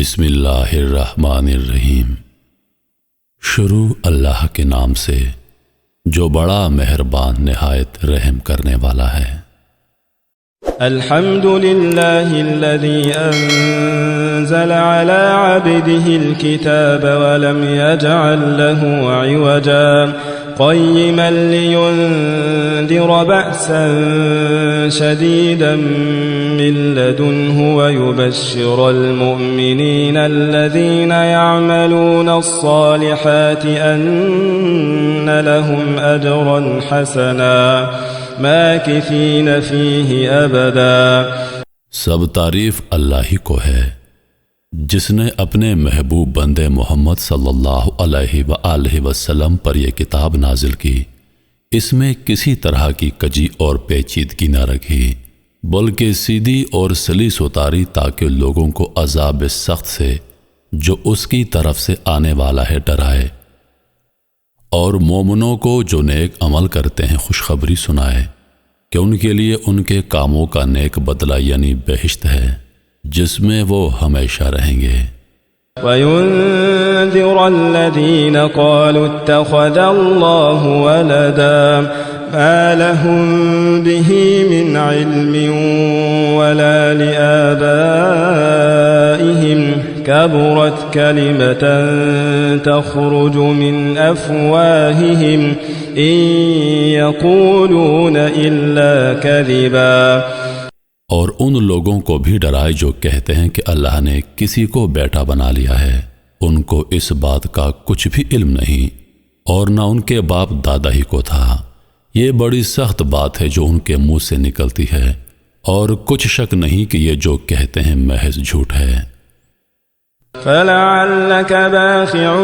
بسم اللہ الرحمن الرحیم۔ شروع اللہ کے نام سے جو بڑا مہربان نہایت رحم کرنے والا ہے۔ الحمد لله الذي أنزل على عبده الكتاب ولم يجعل له عوجا قيما لينذر بأسا شديدا من لدنه ويبشر المؤمنين الذين يعملون الصالحات أن لهم أجرا حسنا ماکثین فیہ ابدا۔ سب تعریف اللہ ہی کو ہے جس نے اپنے محبوب بندے محمد صلی اللہ علیہ وآلہ وسلم پر یہ کتاب نازل کی۔ اس میں کسی طرح کی کجی اور پیچیدگی نہ رکھی بلکہ سیدھی اور سلیس اتاری تاکہ لوگوں کو عذاب سخت سے جو اس کی طرف سے آنے والا ہے ڈرائے، اور مومنوں کو جو نیک عمل کرتے ہیں خوشخبری سنائے کہ ان کے لیے ان کے کاموں کا نیک بدلہ یعنی بہشت ہے جس میں وہ ہمیشہ رہیں گے۔ وَيُنذِرَ الَّذِينَ قَالُوا اتَّخَذَ اللَّهُ وَلَدًا مَا لَهُم بِهِ مِنْ عِلْمٍ وَلَا لِآبَائِهِمْ كبرت كلمة تخرج من أفواههم إن يقولون إلا كذبا۔ اور ان لوگوں کو بھی ڈرائے جو کہتے ہیں کہ اللہ نے کسی کو بیٹا بنا لیا ہے، ان کو اس بات کا کچھ بھی علم نہیں اور نہ ان کے باپ دادا ہی کو تھا۔ یہ بڑی سخت بات ہے جو ان کے منہ سے نکلتی ہے، اور کچھ شک نہیں کہ یہ جو کہتے ہیں محض جھوٹ ہے۔ فَلَعَلَّكَ بَاخِعٌ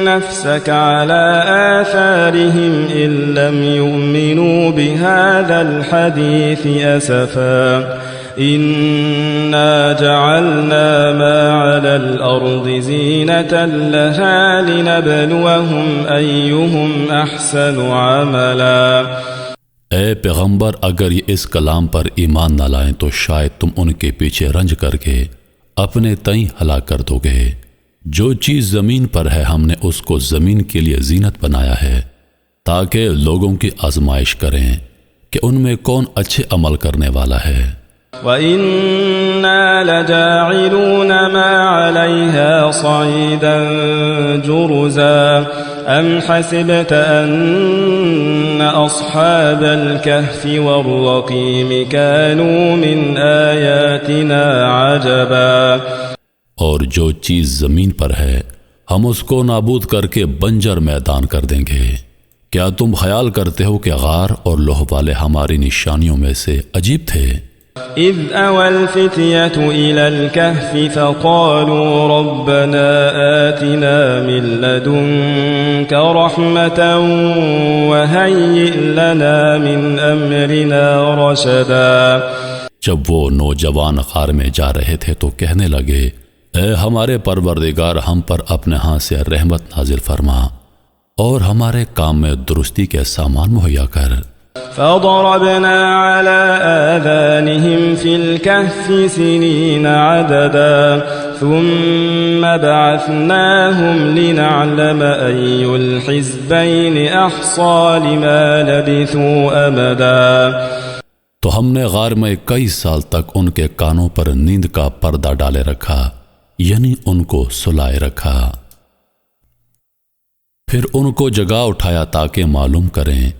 نَفْسَكَ عَلَىٰ آثَارِهِمْ إِن لَّمْ يُؤْمِنُوا بِهَٰذَا الْحَدِيثِ أَسَفًا إِنَّا جَعَلْنَا مَا عَلَى الْأَرْضِ زِينَةً لَّهَا لِنَبْلُوَهُمْ أَيُّهُمْ أَحْسَنُ عَمَلًا۔ اے پیغمبر، اگر یہ اس کلام پر ایمان نہ لائیں تو شاید تم ان کے پیچھے رنج کر کے اپنے تئیں ہلاک کر دو گے۔ جو چیز زمین پر ہے ہم نے اس کو زمین کے لیے زینت بنایا ہے تاکہ لوگوں کی آزمائش کریں کہ ان میں کون اچھے عمل کرنے والا ہے۔ وَإِنَّا لَجَاعِلُونَ مَا عَلَيْهَا صَعِيدًا جُرُزًا أَمْ حَسِبْتَ أَنَّ أَصْحَابَ الْكَهْفِ وَالرَّقِيمِ كَانُوا مِنْ آيَاتِنَا عَجَبًا۔ اور جو چیز زمین پر ہے ہم اس کو نابود کر کے بنجر میدان کر دیں گے۔ کیا تم خیال کرتے ہو کہ غار اور لوح والے ہماری نشانیوں میں سے عجیب تھے؟ اذ اوى الفتية الى الكهف فقالوا ربنا آتنا من لدنك رحمة وهيئ لنا من امرنا رشدا۔ جب وہ نوجوان غار میں جا رہے تھے تو کہنے لگے، اے ہمارے پروردگار، ہم پر اپنے ہاں سے رحمت نازل فرما اور ہمارے کام میں درستی کے سامان مہیا کر۔ فضربنا على آذانهم في الكهف سنين عددا ثم بعثناهم لنعلم أي الحزبين أحصى لما لبثوا أمدا۔ تو ہم نے غار میں کئی سال تک ان کے کانوں پر نیند کا پردہ ڈالے رکھا، یعنی ان کو سلائے رکھا، پھر ان کو جگا اٹھایا تاکہ معلوم کریں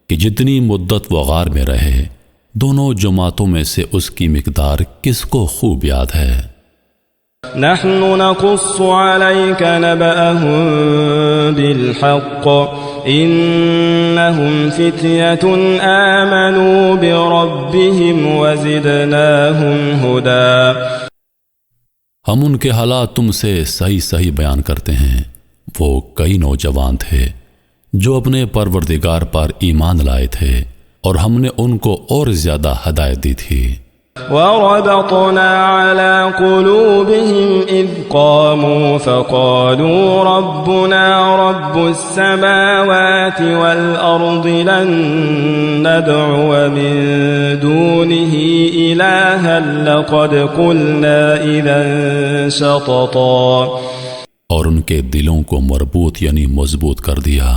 کہ جتنی مدت وہ غار میں رہے دونوں جماعتوں میں سے اس کی مقدار کس کو خوب یاد ہے۔ نحن نقص عليك نبأهم بالحق إنهم فتية آمنوا بربهم وزدناهم هدى۔ ہم ان کے حالات تم سے صحیح بیان کرتے ہیں۔ وہ کئی نوجوان تھے جو اپنے پروردگار پر ایمان لائے تھے اور ہم نے ان کو اور زیادہ ہدایت دی تھی۔ وَرَبَطْنَا عَلَى قُلُوبِهِمْ إِذْ قَامُوا فَقَالُوا رَبُّنَا رَبُّ السَّمَاوَاتِ وَالْأَرْضِ لَن نَّدْعُوَ مِن دُونِهِ إِلَٰهًا لقد قلنا إذا شططا. اور ان کے دلوں کو مربوط یعنی مضبوط کر دیا.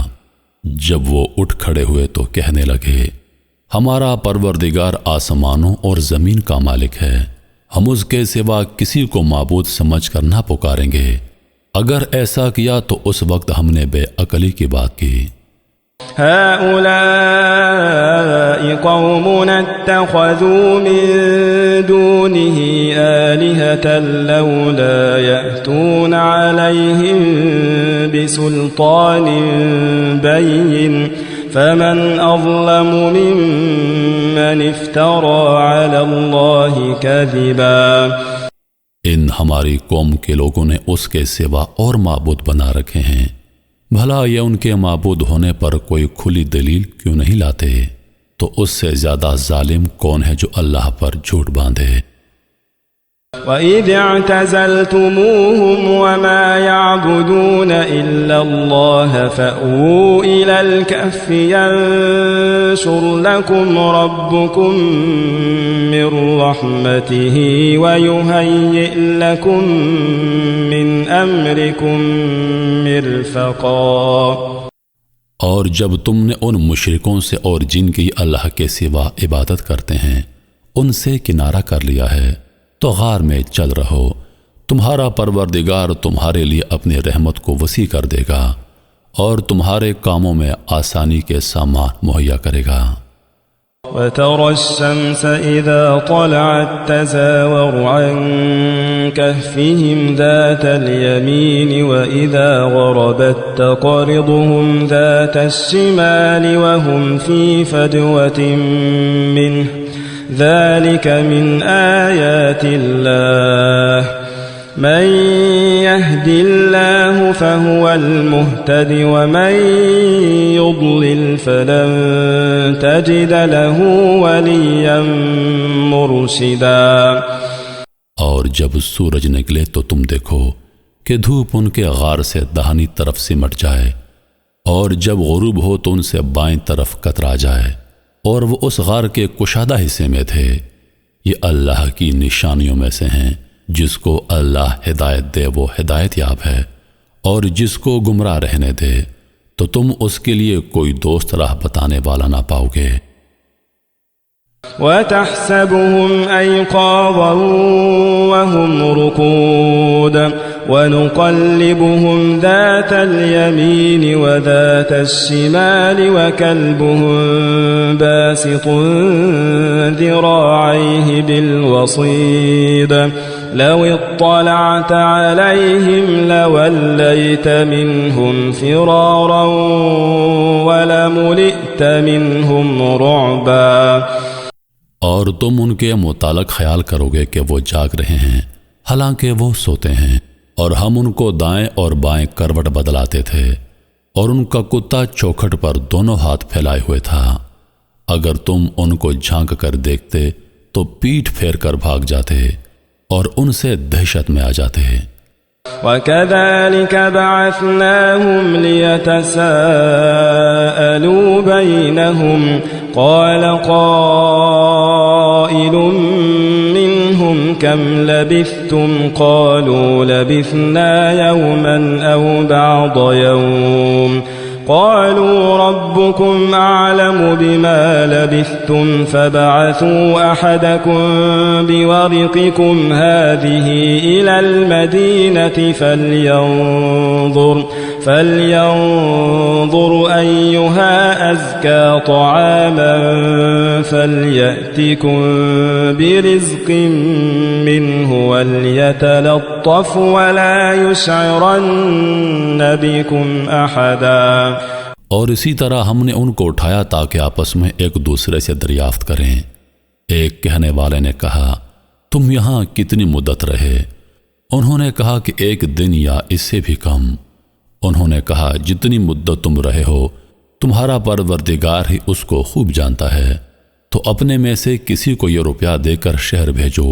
جب وہ اٹھ کھڑے ہوئے تو کہنے لگے ہمارا پروردگار آسمانوں اور زمین کا مالک ہے، ہم اس کے سوا کسی کو معبود سمجھ کر نہ پکاریں گے. اگر ایسا کیا تو اس وقت ہم نے بے عقلی کی بات کی. هؤلاء قومنا اتخذوا من دونه آلهة لولا يأتون عليهم بسلطان بين فمن أظلم ممن افترى على الله كذبا. ان ہماری قوم کے لوگوں نے اس کے سوا اور معبود بنا رکھے ہیں، بھلا یہ ان کے معبود ہونے پر کوئی کھلی دلیل کیوں نہیں لاتے؟ تو اس سے زیادہ ظالم کون ہے جو اللہ پر جھوٹ باندھے. وَإِذِ اعْتَزَلْتُمُوهُمْ وَمَا يَعْبُدُونَ إِلَّا اللَّهَ فَأْوُوا إِلَى الْكَهْفِ يَنشُرْ لَكُمْ رَبُّكُمْ مِنْ رَحْمَتِهِ وَيُهَيِّئْ لَكُمْ مِنْ أَمْرِكُمْ مِرْفَقًا. اور جب تم نے ان مشرکوں سے اور جن کی اللہ کے سوا عبادت کرتے ہیں ان سے کنارہ کر لیا ہے تو غار میں چل رہو، تمہارا پروردگار تمہارے لیے اپنی رحمت کو وسیع کر دے گا اور تمہارے کاموں میں آسانی کے سامان مہیا کرے گا. وَتَرَى الشَّمْسَ إِذَا طَلَعَتْ تَزَاوَرُ عَنْ كَهْفِهِمْ ذَاتَ الْيَمِينِ وَإِذَا غَرَبَتْ تَقْرِضُهُمْ ذَاتَ الشِّمَالِ وَهُمْ فِي فَجْوَةٍ مِّنْهُ ذلك من آيات الله من يهد الله فهو المهتد ومن يضلل فلن تجد له وليا مرشدا. اور جب سورج نکلے تو تم دیکھو کہ دھوپ ان کے غار سے داہنی طرف سمٹ جائے اور جب غروب ہو تو ان سے بائیں طرف کترا جائے اور وہ اس غار کے کشادہ حصے میں تھے. یہ اللہ کی نشانیوں میں سے ہیں، جس کو اللہ ہدایت دے وہ ہدایت یاب ہے اور جس کو گمراہ رہنے دے تو تم اس کے لیے کوئی دوست راہ بتانے والا نہ پاؤ گے. وَتَحْسَبُهُمْ أَيْقَاظًا وَهُمْ رُقُودٌ وَنُقَلِّبُهُمْ ذَاتَ الْيَمِينِ وَذَاتَ الشِّمَالِ وَكَلْبُهُمْ بَاسِطٌ ذِرَاعَيْهِ بِالْوَصِيدِ لَوِ اطَّلَعْتَ عَلَيْهِمْ لَوَلَّيْتَ مِنْهُمْ فِرَارًا وَلَمُلِئْتَ مِنْهُمْ رُعْبًا. اور تم ان کے متعلق خیال کرو گے کہ وہ جاگ رہے ہیں حالانکہ وہ سوتے ہیں، اور ہم ان کو دائیں اور بائیں کروٹ بدلاتے تھے اور ان کا کتا چوکھٹ پر دونوں ہاتھ پھیلائے ہوئے تھا. اگر تم ان کو جھانک کر دیکھتے تو پیٹھ پھیر کر بھاگ جاتے اور ان سے دہشت میں آ جاتے. وَكَذَلِكَ بَعَثْنَاهُمْ لِيَتَسَاءَلُوا بَيْنَهُمْ قَالَ قَائِلٌ مِّنْهُمْ كَمْ لَبِثْتُمْ قَالُوا لَبِثْنَا يَوْمًا أَوْ بَعْضَ يَوْمٍ قالوا ربكم أعلم بما لبثتم فبعثوا أحدكم بورقكم هذه إلى المدينة فلينظر أيها أزكى طعاما فليأتكم برزق منه وليتلطف ولا يشعرن بكم أحدا. اور اسی طرح ہم نے ان کو اٹھایا تاکہ آپس میں ایک دوسرے سے دریافت کریں. ایک کہنے والے نے کہا تم یہاں کتنی مدت رہے؟ انہوں نے کہا کہ 1 دن یا اس سے بھی کم. انہوں نے کہا جتنی مدت تم رہے ہو تمہارا پروردگار ہی اس کو خوب جانتا ہے، تو اپنے میں سے کسی کو یہ روپیہ دے کر شہر بھیجو،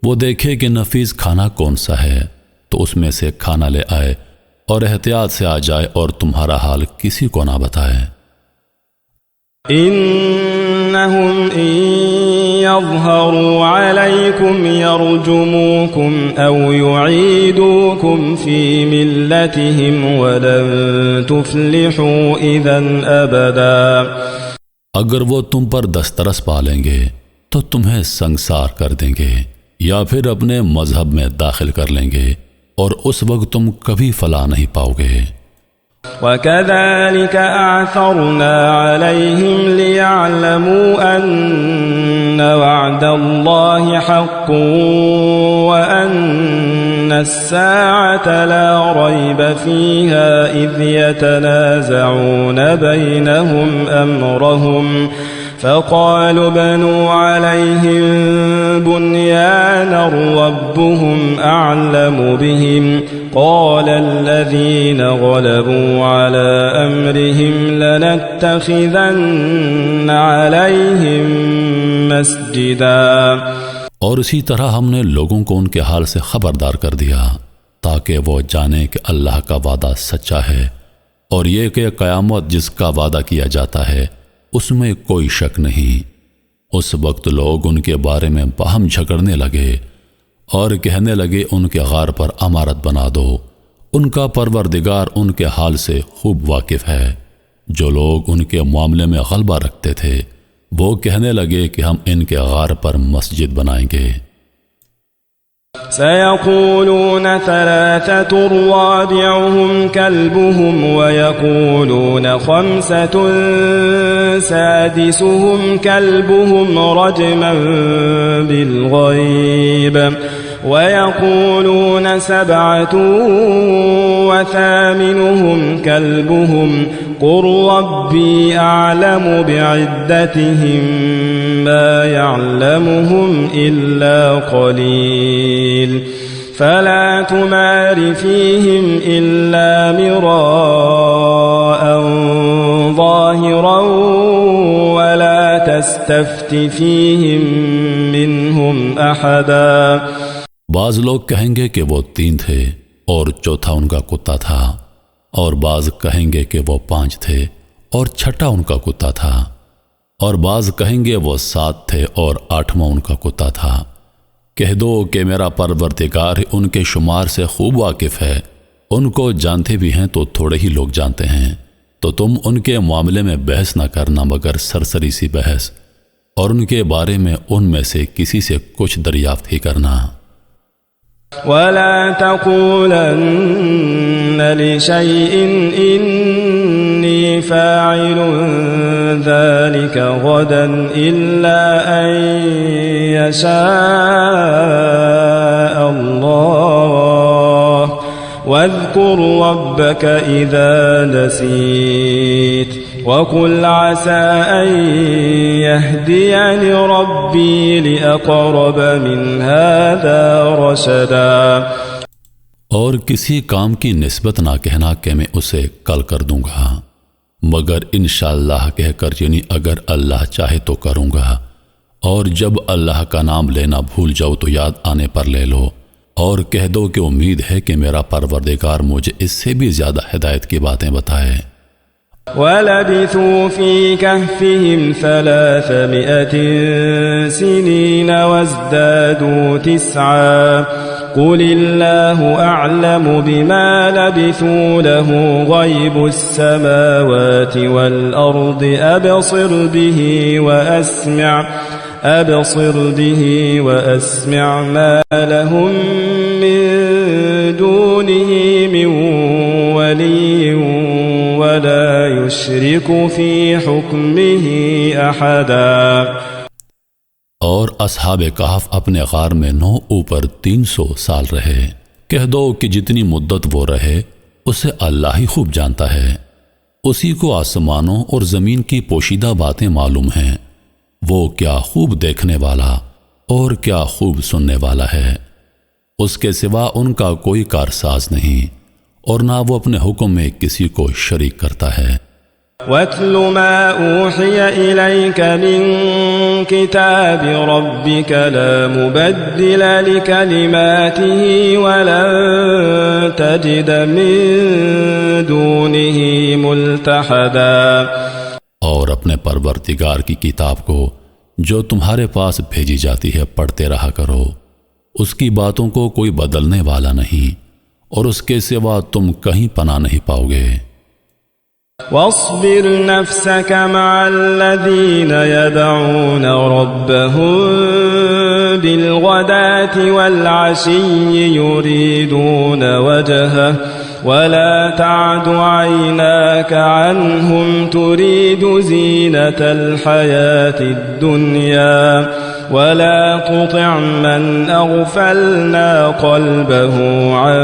وہ دیکھے کہ نفیس کھانا کون سا ہے تو اس میں سے کھانا لے آئے اور احتیاط سے آ جائے اور تمہارا حال کسی کو نہ بتائے. إنهم إن يظهروا عليكم يرجموكم أو يعيدوكم في ملتهم ولن تفلحوا إذا أبدا۔ اگر وہ تم پر دسترس پالیں گے تو تمہیں سنگسار کر دیں گے یا پھر اپنے مذہب میں داخل کر لیں گے اور اس وقت تم کبھی فلاح نہیں پاؤ گے۔ وَكَذَلِكَ أَعْثَرْنَا عَلَيْهِمْ لِيَعْلَمُوا أَنَّ وَعْدَ اللَّهِ حَقٌّ وَأَنَّ السَّاعَةَ لَا رَيْبَ فِيهَا إِذْ يَتَنَازَعُونَ بَيْنَهُمْ أَمْرَهُمْ فقالوا بنوا عليهم بنيانا ربهم أعلم بهم قال الذين غلبوا على أمرهم لنتخذن عليهم مسجدا۔ اور اسی طرح ہم نے لوگوں کو ان کے حال سے خبردار کر دیا تاکہ وہ جانیں کہ اللہ کا وعدہ سچا ہے اور یہ کہ قیامت جس کا وعدہ کیا جاتا ہے اس میں کوئی شک نہیں۔ اس وقت لوگ ان کے بارے میں باہم جھگڑنے لگے اور کہنے لگے ان کے غار پر عمارت بنا دو، ان کا پروردگار ان کے حال سے خوب واقف ہے۔ جو لوگ ان کے معاملے میں غلبہ رکھتے تھے وہ کہنے لگے کہ ہم ان کے غار پر مسجد بنائیں گے۔ سيقولون ثلاثة رابعهم كلبهم ويقولون خمسة سادسهم كلبهم رجما بالغيب ويقولون سبعة وثامنهم كلبهم قل ربي أعلم بعدتهم ما يعلمهم إلا قليل فلا تمار فيهم إلا مراء ظاهرا ولا تستفت فيهم منهم أحدا۔ بعض لوگ کہیں گے کہ وہ 3 تھے اور چوتھا ان کا کتا تھا، اور بعض کہیں گے کہ وہ 5 تھے اور چھٹا ان کا کتا تھا، اور بعض کہیں گے وہ 7 تھے اور 8واں ان کا کتا تھا۔ کہہ دو کہ میرا پروردگار ان کے شمار سے خوب واقف ہے، ان کو جانتے بھی ہیں تو تھوڑے ہی لوگ جانتے ہیں، تو تم ان کے معاملے میں بحث نہ کرنا مگر سرسری سی بحث، اور ان کے بارے میں ان میں سے کسی سے کچھ دریافت ہی کرنا۔ ولا تقولن لشيء إني فاعل ذلك غدا إلا أن يشاء الله واذكر ربك إذا نسيت وقل عسى أن يهديني ربي لأقرب من هذا رشدا۔ اور کسی کام کی نسبت نہ کہنا کہ میں اسے کل کر دوں گا، مگر انشاءاللہ کہہ کر یعنی اگر اللہ چاہے تو کروں گا، اور جب اللہ کا نام لینا بھول جاؤ تو یاد آنے پر لے لو، اور کہہ دو کہ امید ہے کہ میرا پروردگار مجھے اس سے بھی زیادہ ہدایت کی باتیں بتائے۔ وَلَبِثُوا فِي كَهْفِهِمْ 300 سِنِينَ وَازْدَادُوا 9 قُلِ اللَّهُ أَعْلَمُ بِمَا لَبِثُوا لَهُ غَيْبُ السَّمَاوَاتِ وَالْأَرْضِ أَبْصِرْ بِهِ وَأَسْمِعْ مَا لَهُم مِّن دُونِهِ مِن وَلِيٍّ وَلَا يُشْرِكُ فِي حُكْمِهِ أَحَدًا۔ اور اصحاب کہف اپنے غار میں 9 اوپر 300 سال رہے۔ کہہ دو کہ جتنی مدت وہ رہے اسے اللہ ہی خوب جانتا ہے، اسی کو آسمانوں اور زمین کی پوشیدہ باتیں معلوم ہیں، وہ کیا خوب دیکھنے والا اور کیا خوب سننے والا ہے۔ اس کے سوا ان کا کوئی کارساز نہیں، اور نہ وہ اپنے حکم میں کسی کو شریک کرتا ہے۔ وَاتْلُ مَا أُوحِيَ إِلَيْكَ مِن كِتَابِ رَبِّكَ لَا مُبَدِّلَ لِكَلِمَاتِهِ وَلَن تَجِدَ مِن دُونِهِ مُلْتَحَدًا۔ اور اپنے پروردگار کی کتاب کو جو تمہارے پاس بھیجی جاتی ہے پڑھتے رہا کرو، اس کی باتوں کو کوئی بدلنے والا نہیں، اور اس کے سوا تم کہیں پناہ نہیں پاؤ گے۔ واصبر نفسك مع الذين يدعون ربهم بالغداة والعشي يريدون وجهه ولا تعد عيناك عنهم تريد زينة الحياة الدنيا ولا تطع من أغفلنا قلبه عن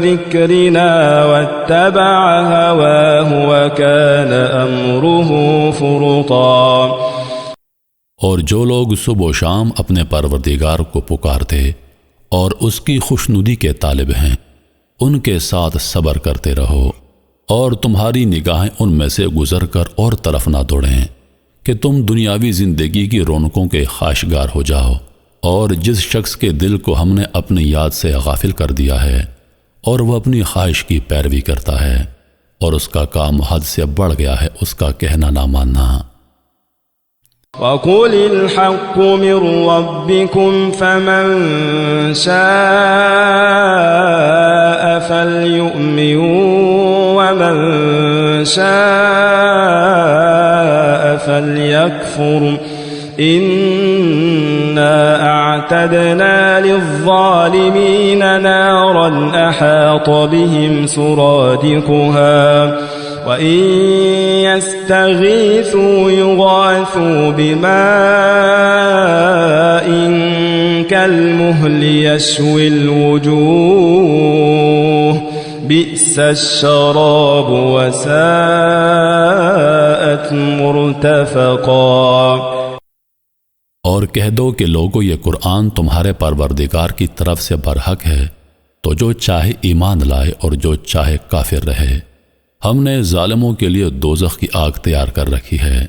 ذكرنا واتبع هواه وكان أمره فرطا۔ اور جو لوگ صبح و شام اپنے پروردگار کو پکارتے اور اس کی خوشنودی کے طالب ہیں، ان کے ساتھ صبر کرتے رہو، اور تمہاری نگاہیں ان میں سے گزر کر اور طرف نہ دوڑیں کہ تم دنیاوی زندگی کی رونقوں کے خواہشگار ہو جاؤ۔ اور جس شخص کے دل کو ہم نے اپنی یاد سے غافل کر دیا ہے اور وہ اپنی خواہش کی پیروی کرتا ہے اور اس کا کام حد سے بڑھ گیا ہے اس کا کہنا نہ ماننا۔ وَقُلِ الْحَقُّ مِنْ رَبِّكُمْ فَمَنْ شَاءَ فَلْيُؤْمِنْ وَمَنْ شَاءَ فَلْيَكْفُرْ إِنَّا أَعْتَدْنَا لِلظَّالِمِينَ نَارًا أَحَاطَ بِهِمْ سُرَادِقُهَا وَإِنْ يَسْتَغِيثُوا يُغَاثُوا بِمَاءٍ كَالْمُهْلِ يَشْوِي الْوُجُوهَ بِئْسَ الشَّرَابُ وَسَاءَتْ مُرْتَفَقًا۔ اور کہہ دو کہ لوگو یہ قرآن تمہارے پروردگار کی طرف سے برحق ہے، تو جو چاہے ایمان لائے اور جو چاہے کافر رہے۔ ہم نے ظالموں کے لیے دوزخ کی آگ تیار کر رکھی ہے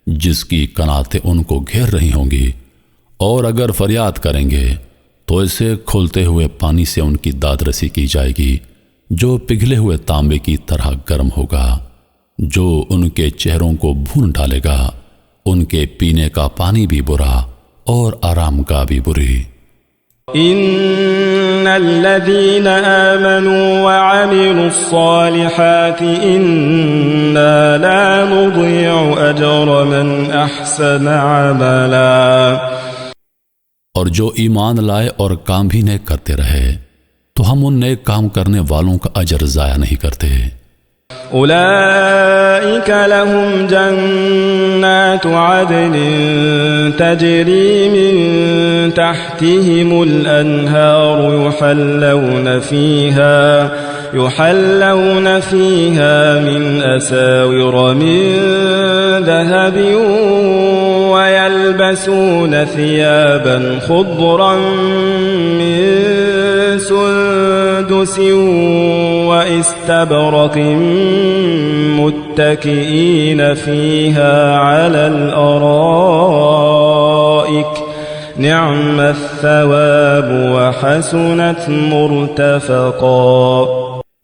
جس کی کناتیں ان کو گھیر رہی ہوں گی، اور اگر فریاد کریں گے تو اسے کھولتے ہوئے پانی سے ان کی داد رسی کی جائے گی جو پگھلے ہوئے تانبے کی طرح گرم ہوگا، جو ان کے چہروں کو بھون ڈالے گا۔ ان کے پینے کا پانی بھی برا اور آرام گاہ بھی بری۔ إن الذين آمنوا وعملوا الصالحات إنا لا نضيع أجر من أحسن عملا۔ اور جو ایمان لائے اور کام بھی نیک کرتے رہے تو ہم ان نیک کام کرنے والوں کا اجر ضائع نہیں کرتے۔ أولئك لهم جنات عدن تجري من تحتهم الأنهار يحلون فيها من أساور من ذهب ويلبسون ثيابا خضرا من سندس واستبرق متكئين فيها على الأرائك نعم الثواب وحسنت مرتفقا۔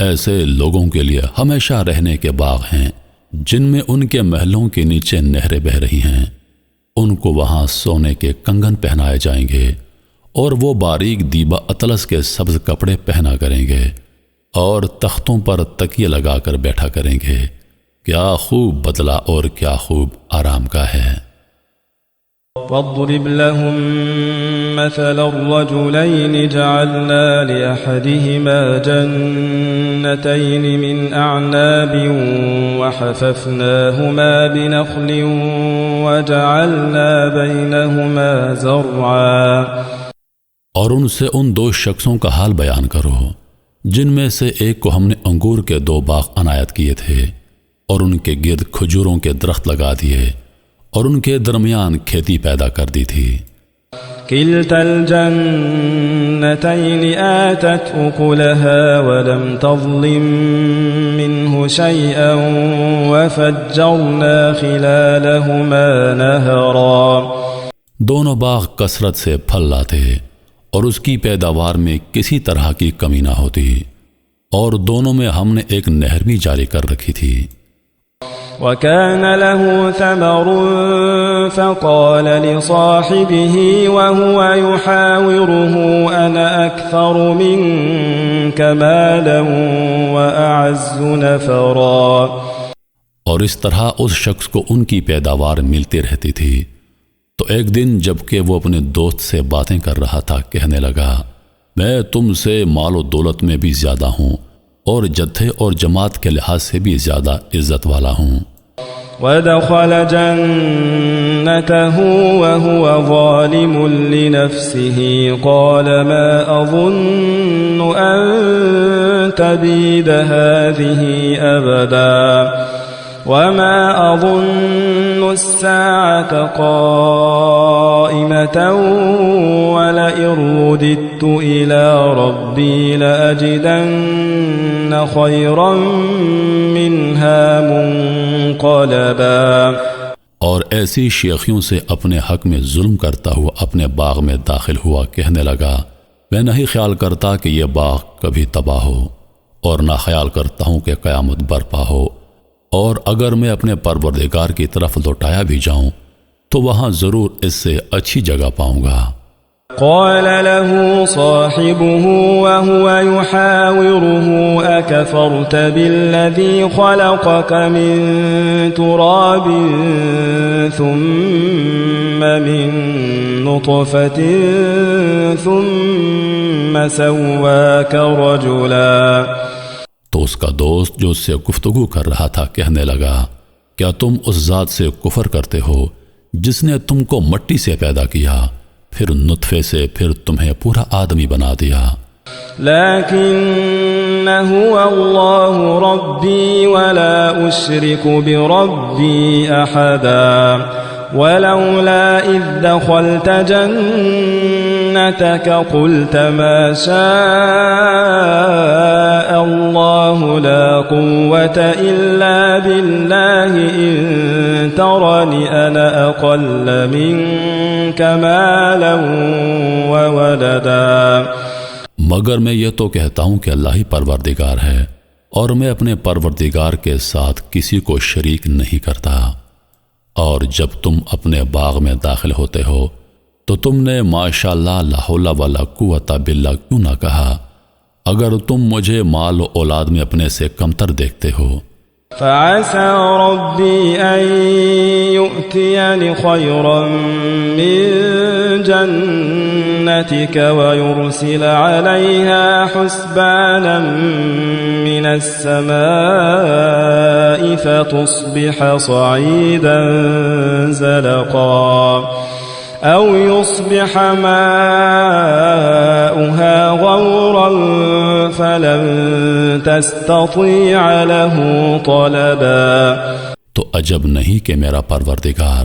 ایسے لوگوں کے لیے ہمیشہ رہنے کے باغ ہیں جن میں ان کے محلوں کے نیچے نہریں بہہ رہی ہیں، ان کو وہاں سونے کے کنگن پہنائے جائیں گے اور وہ باریک دیبا اطلس کے سبز کپڑے پہنا کریں گے اور تختوں پر تکیے لگا کر بیٹھا کریں گے۔ کیا خوب بدلہ اور کیا خوب آرام کا ہے۔ واضرب لهم مثل الرجلين جعلنا لأحدهما جنتين من أعناب وحففناهما بنخل وجعلنا بينهما زرعا۔ اور ان سے ان دو شخصوں کا حال بیان کرو جن میں سے ایک کو ہم نے انگور کے 2 باغ عنایت کیے تھے اور ان کے گرد کھجوروں کے درخت لگا دیے اور ان کے درمیان کھیتی پیدا کر دی تھی۔ كلتا الجنتين آتت أكلها ولم تظلم منه شيئا وفجرنا خلالهما نهرا۔ دونوں باغ کثرت سے پھل لاتے اور اس کی پیداوار میں کسی طرح کی کمی نہ ہوتی، اور دونوں میں ہم نے ایک نہر بھی جاری کر رکھی تھی۔ وكان له ثمر فقال لصاحبه وهو يحاوره أنا أكثر منك مالا وأعز نفرا۔ اور اس طرح اس شخص کو ان کی پیداوار ملتی رہتی تھی۔ تو ایک دن جبکہ وہ اپنے دوست سے باتیں کر رہا تھا، کہنے لگا میں تم سے مال و دولت میں بھی زیادہ ہوں اور جتھے اور جماعت کے لحاظ سے بھی زیادہ عزت والا ہوں۔ ودخل جنته وهو ظالم لنفسه قال ما أظن أن تبيد هذه أبدا وما أظن الساعة قائمة ولئن رددت إلى ربي لأجدن خيرا منها منقلبا۔ اور ایسی شیخیوں سے اپنے حق میں ظلم کرتا ہوا اپنے باغ میں داخل ہوا، کہنے لگا میں نہیں خیال کرتا کہ یہ باغ کبھی تباہ ہو، اور نہ خیال کرتا ہوں کہ قیامت برپا ہو، اور اگر میں اپنے پروردگار کی طرف لوٹایا بھی جاؤں تو وہاں ضرور اس سے اچھی جگہ پاؤں گا۔ قال له صاحبه وهو يحاوره أكفرت بالذي خلقك من تراب ثم من نطفة ثم سواك رجلا۔ تو اس کا دوست جو اس سے گفتگو کر رہا تھا کہنے لگا کیا تم اس ذات سے کفر کرتے ہو جس نے تم کو مٹی سے پیدا کیا، پھر نطفے سے، پھر تمہیں پورا آدمی بنا دیا۔ لیکن هو اللہ ربی ولا اشرک بربی احدا ولولا اذ دخلت جنتك قلت ما شاء الله لا قوة إلا بالله إن ترني أنا أقل منك مالا وولدا۔ مگر میں یہ تو کہتا ہوں کہ اللہ ہی پروردگار ہے، اور میں اپنے پروردگار کے ساتھ کسی کو شریک نہیں کرتا۔ اور جب تم اپنے باغ میں داخل ہوتے ہو تو تم نے ماشاءاللہ لا حول ولا قوت باللہ کیوں نہ کہا، اگر تم مجھے مال و اولاد میں اپنے سے کمتر دیکھتے ہو۔ فعسى ربي أن يؤتيني خيرا من جنتك ويرسل عليها حسبانا من السماء فتصبح صعيدا زلقا أو يصبح ماؤها غورا فلن تستطيع له طلبا۔ تو عجب نہیں کہ میرا پروردگار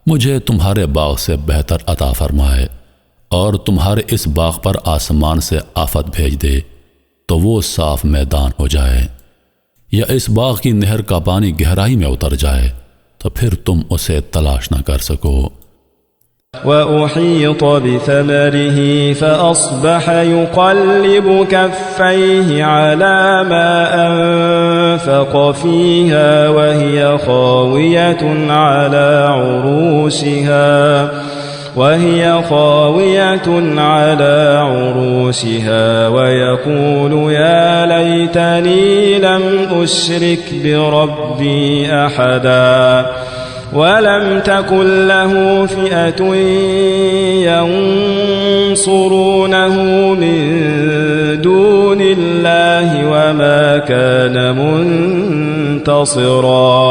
مجھے تمہارے باغ سے بہتر عطا فرمائے اور تمہارے اس باغ پر آسمان سے آفت بھیج دے تو وہ صاف میدان ہو جائے، یا اس باغ کی نہر کا پانی گہرائی میں اتر جائے تو پھر تم اسے تلاش نہ کر سکو۔ وأحيط بثمره فأصبح يقلب كفيه على ما أنفق فيها وهي خاوية على عروشها ويقول يا ليتني لم أشرك بربي أحدا ولم تكن له فئة ينصرونه من دون الله وما كان منتصرا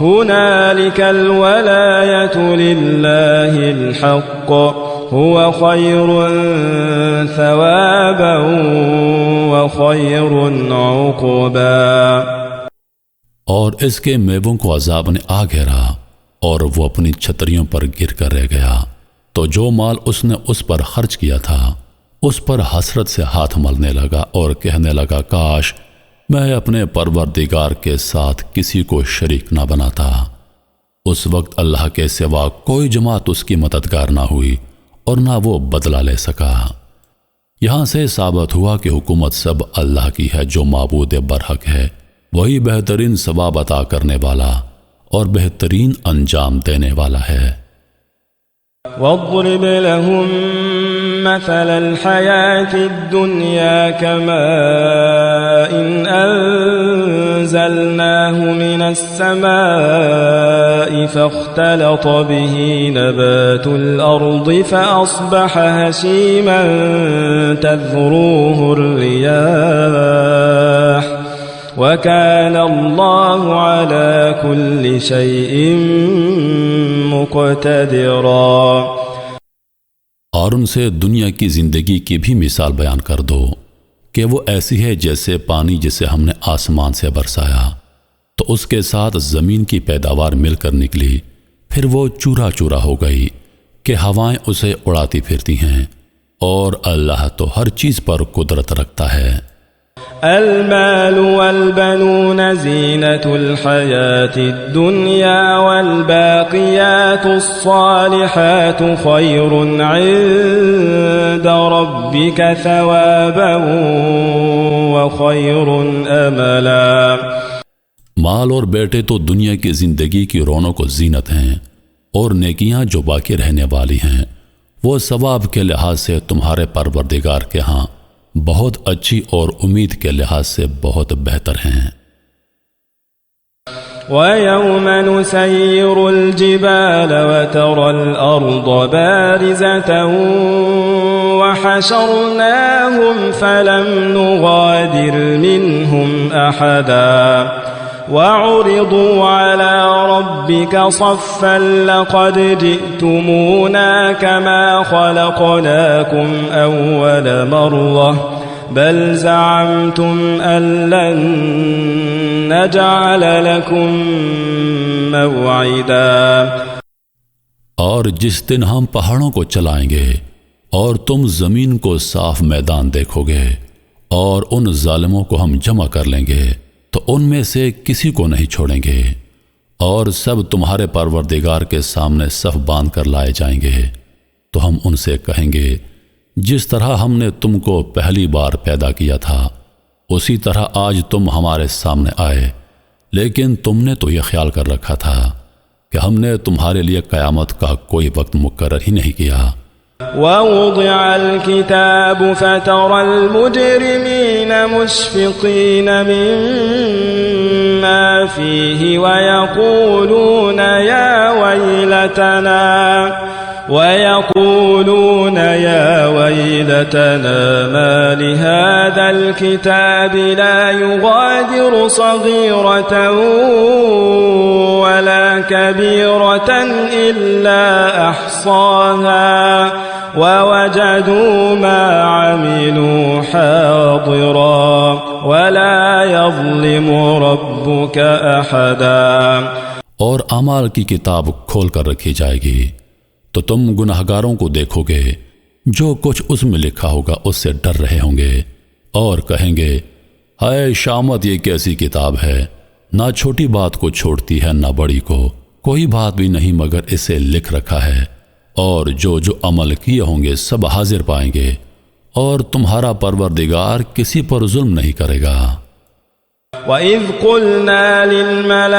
هنالك الولاية لله الحق هو خير ثوابا وخير عقبا۔ اور اس کے میووں کو عذاب نے آ گھیرا اور وہ اپنی چھتریوں پر گر کر رہ گیا، تو جو مال اس نے اس پر خرچ کیا تھا اس پر حسرت سے ہاتھ ملنے لگا اور کہنے لگا کاش میں اپنے پروردگار کے ساتھ کسی کو شریک نہ بناتا۔ اس وقت اللہ کے سوا کوئی جماعت اس کی مددگار نہ ہوئی اور نہ وہ بدلہ لے سکا۔ یہاں سے ثابت ہوا کہ حکومت سب اللہ کی ہے، جو معبود برحق ہے، وہی بہترین ثواب عطا کرنے والا اور بہترین انجام دینے والا ہے۔ واضرب لهم مثل الحياة الدنيا كماء أنزلناه من السماء فاختلط به نبات الأرض فأصبح هشيما تذروه الرياح وكان الله على كل شيء مقتدرا۔ اور ان سے دنیا کی زندگی کی بھی مثال بیان کر دو کہ وہ ایسی ہے جیسے پانی جسے ہم نے آسمان سے برسایا تو اس کے ساتھ زمین کی پیداوار مل کر نکلی، پھر وہ چورا چورا ہو گئی کہ ہوائیں اسے اڑاتی پھرتی ہیں، اور اللہ تو ہر چیز پر قدرت رکھتا ہے۔ المال والبنون زینة الحياة الدنيا والباقيات الصالحات خير عند ربك ثوابا وخير املا۔ مال اور بیٹے تو دنیا کی زندگی کی رونق و زینت ہیں، اور نیکیاں جو باقی رہنے والی ہیں وہ ثواب کے لحاظ سے تمہارے پروردگار کے ہاں بہت اچھی اور امید کے لحاظ سے بہت بہتر ہیں۔ وَيَوْمَ نُسَيِّرُ الْجِبَالَ وَتَرَى الْأَرْضَ بَارِزَةً وَحَشَرْنَاهُمْ فَلَمْ نُغَادِرْ مِنْهُمْ أَحَدًا وَعُرِضُوا عَلَى رَبِّكَ صَفًّا لَقَدْ جِئْتُمُونَا كَمَا خَلَقْنَاكُمْ أَوَّلَ مَرَّةٍ بَلْ زَعَمْتُمْ أَن لَّن نَّجْعَلَ لَكُم مَّوْعِدًا۔ اور جس دن ہم پہاڑوں کو چلائیں گے اور تم زمین کو صاف میدان دیکھو گے، اور ان ظالموں کو ہم جمع کر لیں گے تو ان میں سے کسی کو نہیں چھوڑیں گے، اور سب تمہارے پروردگار کے سامنے صف باندھ کر لائے جائیں گے، تو ہم ان سے کہیں گے جس طرح ہم نے تم کو پہلی بار پیدا کیا تھا اسی طرح آج تم ہمارے سامنے آئے، لیکن تم نے تو یہ خیال کر رکھا تھا کہ ہم نے تمہارے لیے قیامت کا کوئی وقت مقرر ہی نہیں کیا۔ وَوُضِعَ الْكِتَابُ فَتَرَى الْمُجْرِمِينَ مُشْفِقِينَ مِمَّا فِيهِ وَيَقُولُونَ يَا وَيْلَتَنَا مَا لِهَذَا الْكِتَابِ لَا يُغَادِرُ صَغِيرَةً وَلَا كَبِيرَةً إِلَّا أَحْصَاهَا وَوَجَدُوا مَا عَمِلُوا حَاضِرًا وَلَا يَظْلِمُ رَبُّكَ أَحَدًا۔ اور اعمال کی کتاب کھول کر رکھی جائے گی تو تم گناہگاروں کو دیکھو گے، جو کچھ اس میں لکھا ہوگا اس سے ڈر رہے ہوں گے اور کہیں گے ہائے شامت، یہ کیسی کتاب ہے، نہ چھوٹی بات کو چھوڑتی ہے نہ بڑی کو، کوئی بات بھی نہیں مگر اسے لکھ رکھا ہے، اور جو جو عمل کیے ہوں گے سب حاضر پائیں گے، اور تمہارا پروردگار کسی پر ظلم نہیں کرے گا۔ وَإِذْ قُلْنَا لِلْمَلَائِكَةِ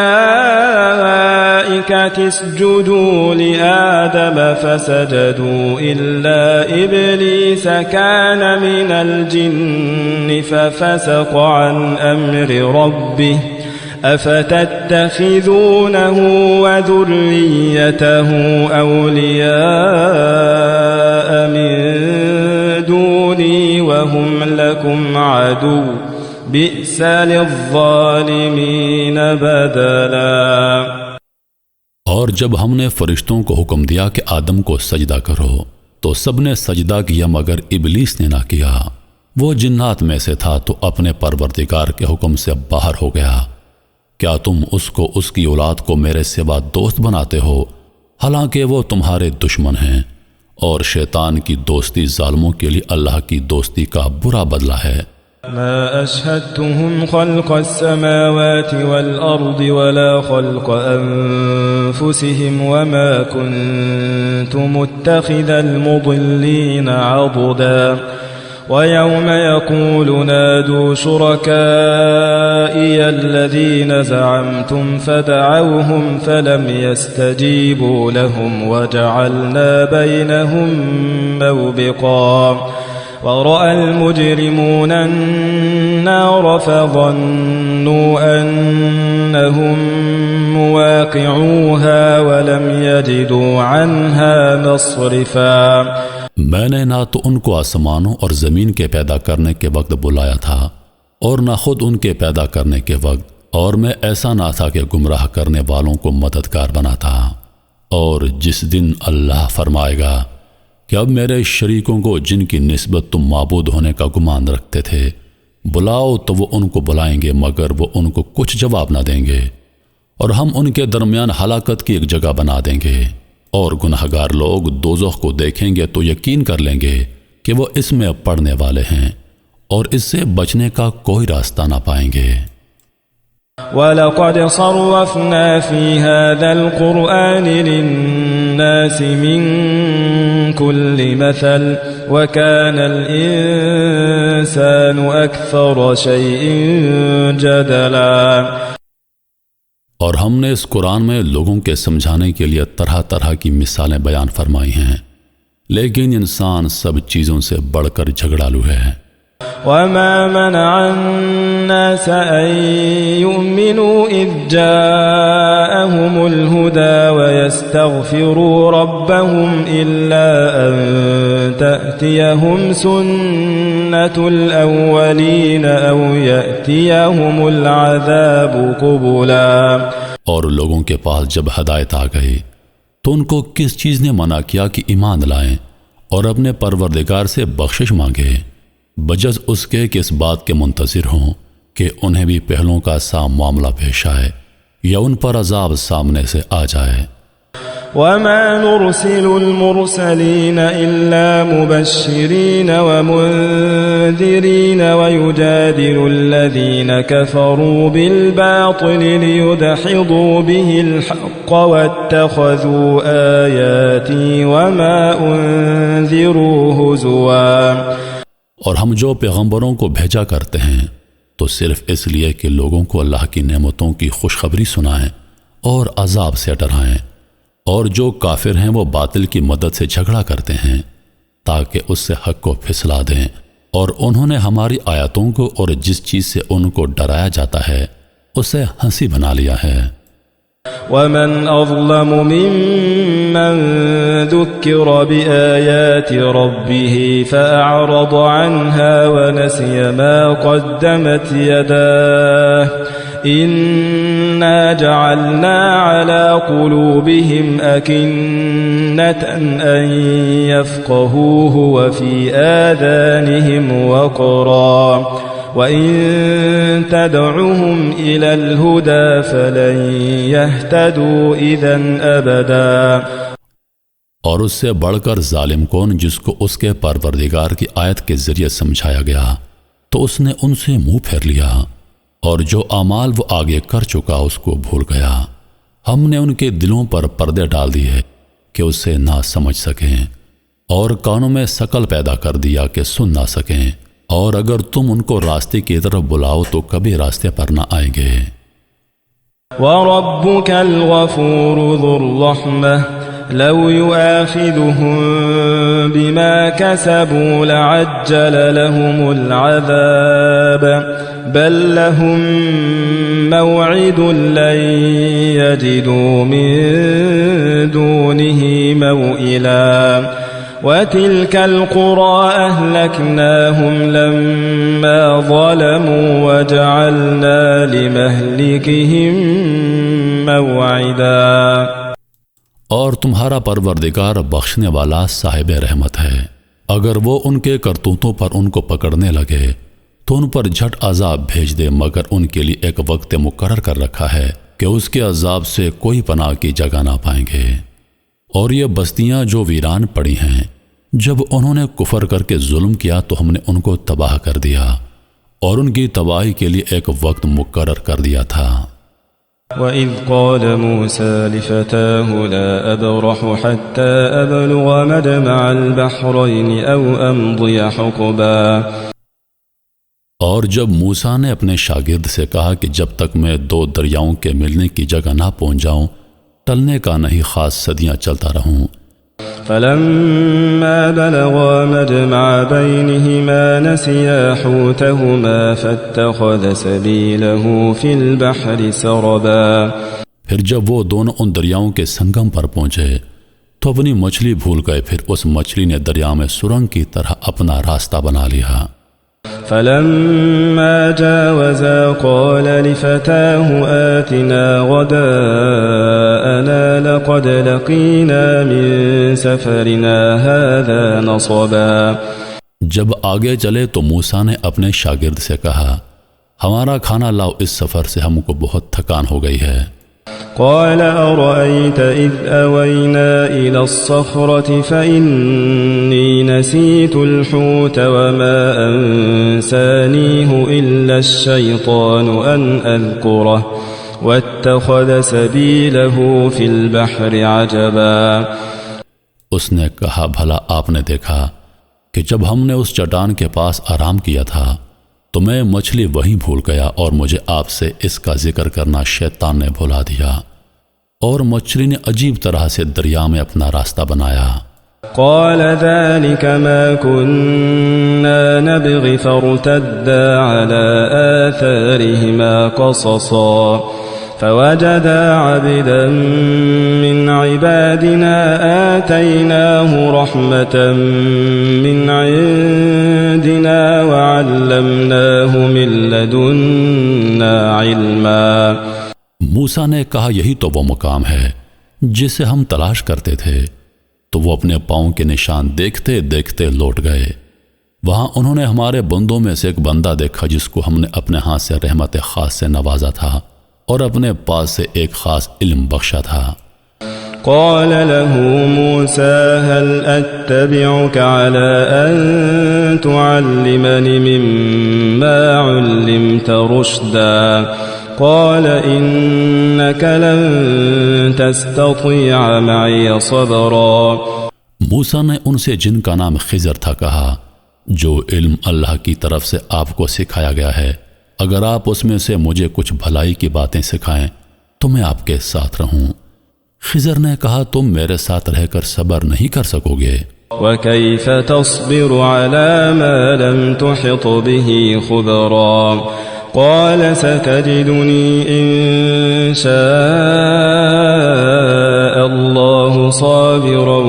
اسْجُدُوا لِآدَمَ فَسَجَدُوا إِلَّا إِبْلِيسَ كَانَ مِنَ الْجِنِّ فَفَسَقَ عَنْ أَمْرِ رَبِّهِ أَفَتَتَّخِذُونَهُ وَذُرِّيَّتَهُ أَوْلِيَاءَ مِن دُونِي وَهُمْ لَكُمْ عَدُوٌّ بِئْسَ لِلظَّالِمِينَ بَدَلًا۔ اور جب ہم نے فرشتوں کو حکم دیا کہ آدم کو سجدہ کرو تو سب نے سجدہ کیا مگر ابلیس نے نہ کیا، وہ جنات میں سے تھا تو اپنے پروردگار کے حکم سے باہر ہو گیا۔ کیا تم اس کو اس کی اولاد کو میرے سوا دوست بناتے ہو، حالانکہ وہ تمہارے دشمن ہیں، اور شیطان کی دوستی ظالموں کے لیے اللہ کی دوستی کا برا بدلہ ہے۔ ما أشهدتهم خلق السماوات والأرض ولا خلق أنفسهم وما كنت متخذ المضلين عضدا ويوم يقول نادوا شركائي الذين زعمتم فدعوهم فلم يستجيبوا لهم وجعلنا بينهم موبقا ورأى المجرمون النار فظنوا أنهم مواقعوها ولم يجدوا عنها مصرفا۔ میں نے نہ تو ان کو آسمانوں اور زمین کے پیدا کرنے کے وقت بلایا تھا اور نہ خود ان کے پیدا کرنے کے وقت، اور میں ایسا نہ تھا کہ گمراہ کرنے والوں کو مددگار بنا تھا۔ اور جس دن اللہ فرمائے گا کہ اب میرے شریکوں کو جن کی نسبت تم معبود ہونے کا گمان رکھتے تھے بلاؤ، تو وہ ان کو بلائیں گے مگر وہ ان کو کچھ جواب نہ دیں گے، اور ہم ان کے درمیان ہلاکت کی ایک جگہ بنا دیں گے، اور گناہگار لوگ دوزخ کو دیکھیں گے تو یقین کر لیں گے کہ وہ اس میں پڑنے والے ہیں اور اس سے بچنے کا کوئی راستہ نہ پائیں گے۔ وَلَقَدْ صَرَّفْنَا فِي هَذَا الْقُرْآنِ لِلنَّاسِ مِنْ كُلِّ مَثَلٍ وَكَانَ الْإِنسَانُ أَكْثَرَ شَيْءٍ جَدَلًا۔ اور ہم نے اس قرآن میں لوگوں کے سمجھانے کے لیے طرح طرح کی مثالیں بیان فرمائی ہیں، لیکن انسان سب چیزوں سے بڑھ کر جھگڑالو ہے۔ وَمَا مَنَعَ النَّاسَ أَن يُؤْمِنُوا إِذْ جَاءَهُمُ الْهُدَى وَيَسْتَغْفِرُوا رَبَّهُمْ إِلَّا أَن تَأْتِيَهُمْ سُنَّةُ الْأَوَّلِينَ أَوْ يَأْتِيَهُمُ الْعَذَابُ قُبُلًا۔ اور لوگوں کے پاس جب ہدایت آ گئی تو ان کو کس چیز نے منع کیا کہ ایمان لائیں اور اپنے پروردگار سے بخشش مانگے، بجز اس کے کہ اس بات کے منتظر ہوں کہ انہیں بھی پہلوں کا سا معاملہ پیش آئے یا ان پر عذاب سامنے سے آ جائے۔ وَمَا نُرْسِلُ الْمُرْسَلِينَ إِلَّا مُبَشِّرِينَ وَمُنذِرِينَ وَيُجَادِلُ الَّذِينَ كَفَرُوا بِالْبَاطِلِ لِيُدْحِضُوا بِهِ الْحَقَّ وَاتَّخَذُوا آيَاتِي وَمَا أُنذِرُوا هُزُوًا۔ اور ہم جو پیغمبروں کو بھیجا کرتے ہیں تو صرف اس لیے کہ لوگوں کو اللہ کی نعمتوں کی خوشخبری سنائیں اور عذاب سے ڈرائیں، اور جو کافر ہیں وہ باطل کی مدد سے جھگڑا کرتے ہیں تاکہ اس سے حق کو پھسلا دیں، اور انہوں نے ہماری آیاتوں کو اور جس چیز سے ان کو ڈرایا جاتا ہے اسے ہنسی بنا لیا ہے۔ وَمَنْ أَظْلَمُ مِمَّنْ ذُكِّرَ بِآيَاتِ رَبِّهِ فَأَعْرَضَ عَنْهَا وَنَسِيَ مَا قَدَّمَتْ يَدَاهُ إِنَّا جَعَلْنَا عَلَى قُلُوبِهِمْ أَكِنَّةً أَنْ يَفْقَهُوهُ وَفِي آذَانِهِمْ وَقْرًا وَإِن تَدْعُهُمْ إِلَى الْهُدَى فَلَن يَهْتَدُوا إِذًا أَبَدًا۔ اور اس سے بڑھ کر ظالم کون جس کو اس کے پروردگار کی آیت کے ذریعے سمجھایا گیا تو اس نے ان سے منہ پھیر لیا، اور جو اعمال وہ آگے کر چکا اس کو بھول گیا۔ ہم نے ان کے دلوں پر پردے ڈال دیے کہ اسے نہ سمجھ سکیں، اور کانوں میں شکل پیدا کر دیا کہ سن نہ سکیں، اور اگر تم ان کو راستے کی طرف بلاؤ تو کبھی راستے پر نہ آئیں گے۔ وَرَبُّكَ الْغَفُورُ ذُو الرَّحْمَةِ لَوْ يُؤَاخِذُهُم بِمَا كَسَبُوا لَعَجَّلَ لَهُمُ الْعَذَابَ بَل لَّهُم مَّوْعِدٌ لَّن يَجِدُوا مِن دُونِهِ مَوْئِلًا وَتِلْكَ الْقُرَىٰ أَهْلَكْنَاهُمْ لَمَّا ظَلَمُوا وَجَعَلْنَا لِمَهْلِكِهِم مَّوْعِدًا۔ اور تمہارا پروردگار بخشنے والا صاحب رحمت ہے، اگر وہ ان کے کرتوتوں پر ان کو پکڑنے لگے تو ان پر جھٹ عذاب بھیج دے، مگر ان کے لیے ایک وقت مقرر کر رکھا ہے کہ اس کے عذاب سے کوئی پناہ کی جگہ نہ پائیں گے۔ اور یہ بستیاں جو ویران پڑی ہیں، جب انہوں نے کفر کر کے ظلم کیا تو ہم نے ان کو تباہ کر دیا، اور ان کی تباہی کے لیے ایک وقت مقرر کر دیا تھا۔ وَإِذْ قَالَ مُوسَى لِفَتَاهُ لَا أَبْرَحُ حَتَّى أَبْلُغَ مَجْمَعَ الْبَحْرَيْنِ أَوْ أَمْضِيَ حُقُبًا۔ اور جب موسیٰ نے اپنے شاگرد سے کہا کہ جب تک میں دو دریاؤں کے ملنے کی جگہ نہ پہنچ جاؤں ٹلنے کا نہیں خاص صدیاں چلتا رہوں۔ فَلَمَّا بَلَغَا مَجْمَعَ بَيْنِهِمَا نَسِيَا حُوتَهُمَا فَاتَّخَذَ سَبِيلَهُ فِي الْبَحْرِ سَرَبًا۔ پھر جب وہ دونوں ان دریاؤں کے سنگم پر پہنچے تو اپنی مچھلی بھول گئے، پھر اس مچھلی نے دریا میں سرنگ کی طرح اپنا راستہ بنا لیا۔ فَلَمَّا جَاوَزَا قَالَ لِفَتَاهُ آتِنَا غَدَاءَنَا لَقَدْ لَقِينَا مِن سَفَرِنَا هَذَا نَصَبًا۔ جب آگے چلے تو موسیٰ نے اپنے شاگرد سے کہا ہمارا کھانا لاؤ، اس سفر سے ہم کو بہت تھکان ہو گئی ہے۔ قال أرأيت إذ أوينا إلى الصخرة فإني نسيت الحوت وما أنسانيه إلا الشيطان أن أذكره واتخذ سبيله في البحر عجبا۔ اس نے کہا بھلا آپ نے دیکھا کہ جب ہم نے اس چٹان کے پاس آرام کیا تھا تو میں مچھلی وہیں بھول گیا اور مجھے آپ سے اس کا ذکر کرنا شیطان نے بھلا دیا، اور مچھلی نے عجیب طرح سے دریا میں اپنا راستہ بنایا۔ قال ذلك ما كنا نبغي فارتدا على آثارهما قصصا فوجدا عبدا من عبادنا آتيناه رحمة من عندنا وعلمناه من لدنا علما۔ موسیٰ نے کہا یہی تو وہ مقام ہے جسے ہم تلاش کرتے تھے، تو وہ اپنے پاؤں کے نشان دیکھتے دیکھتے لوٹ گئے۔ وہاں انہوں نے ہمارے بندوں میں سے ایک بندہ دیکھا جس کو ہم نے اپنے ہاتھ سے رحمت خاص سے نوازا تھا اور اپنے پاس سے ایک خاص علم بخشا تھا۔ قال له موسى هل أتبعك على أن تعلمني مما علمت رشدا قال إنك لن تستطيع معي صبرا۔ موسیٰ نے ان سے جن کا نام خضر تھا کہا جو علم اللہ کی طرف سے آپ کو سکھایا گیا ہے، اگر آپ اس میں سے مجھے کچھ بھلائی کی باتیں سکھائیں تو میں آپ کے ساتھ رہوں۔ خضر نے کہا تم میرے ساتھ رہ کر صبر نہیں کر سکو گے۔ وَكَيْفَ تَصْبِرُ عَلَى مَا لَمْ تُحِطْ بِهِ خُبْرًا قال ستجدني إن شاء الله صابرا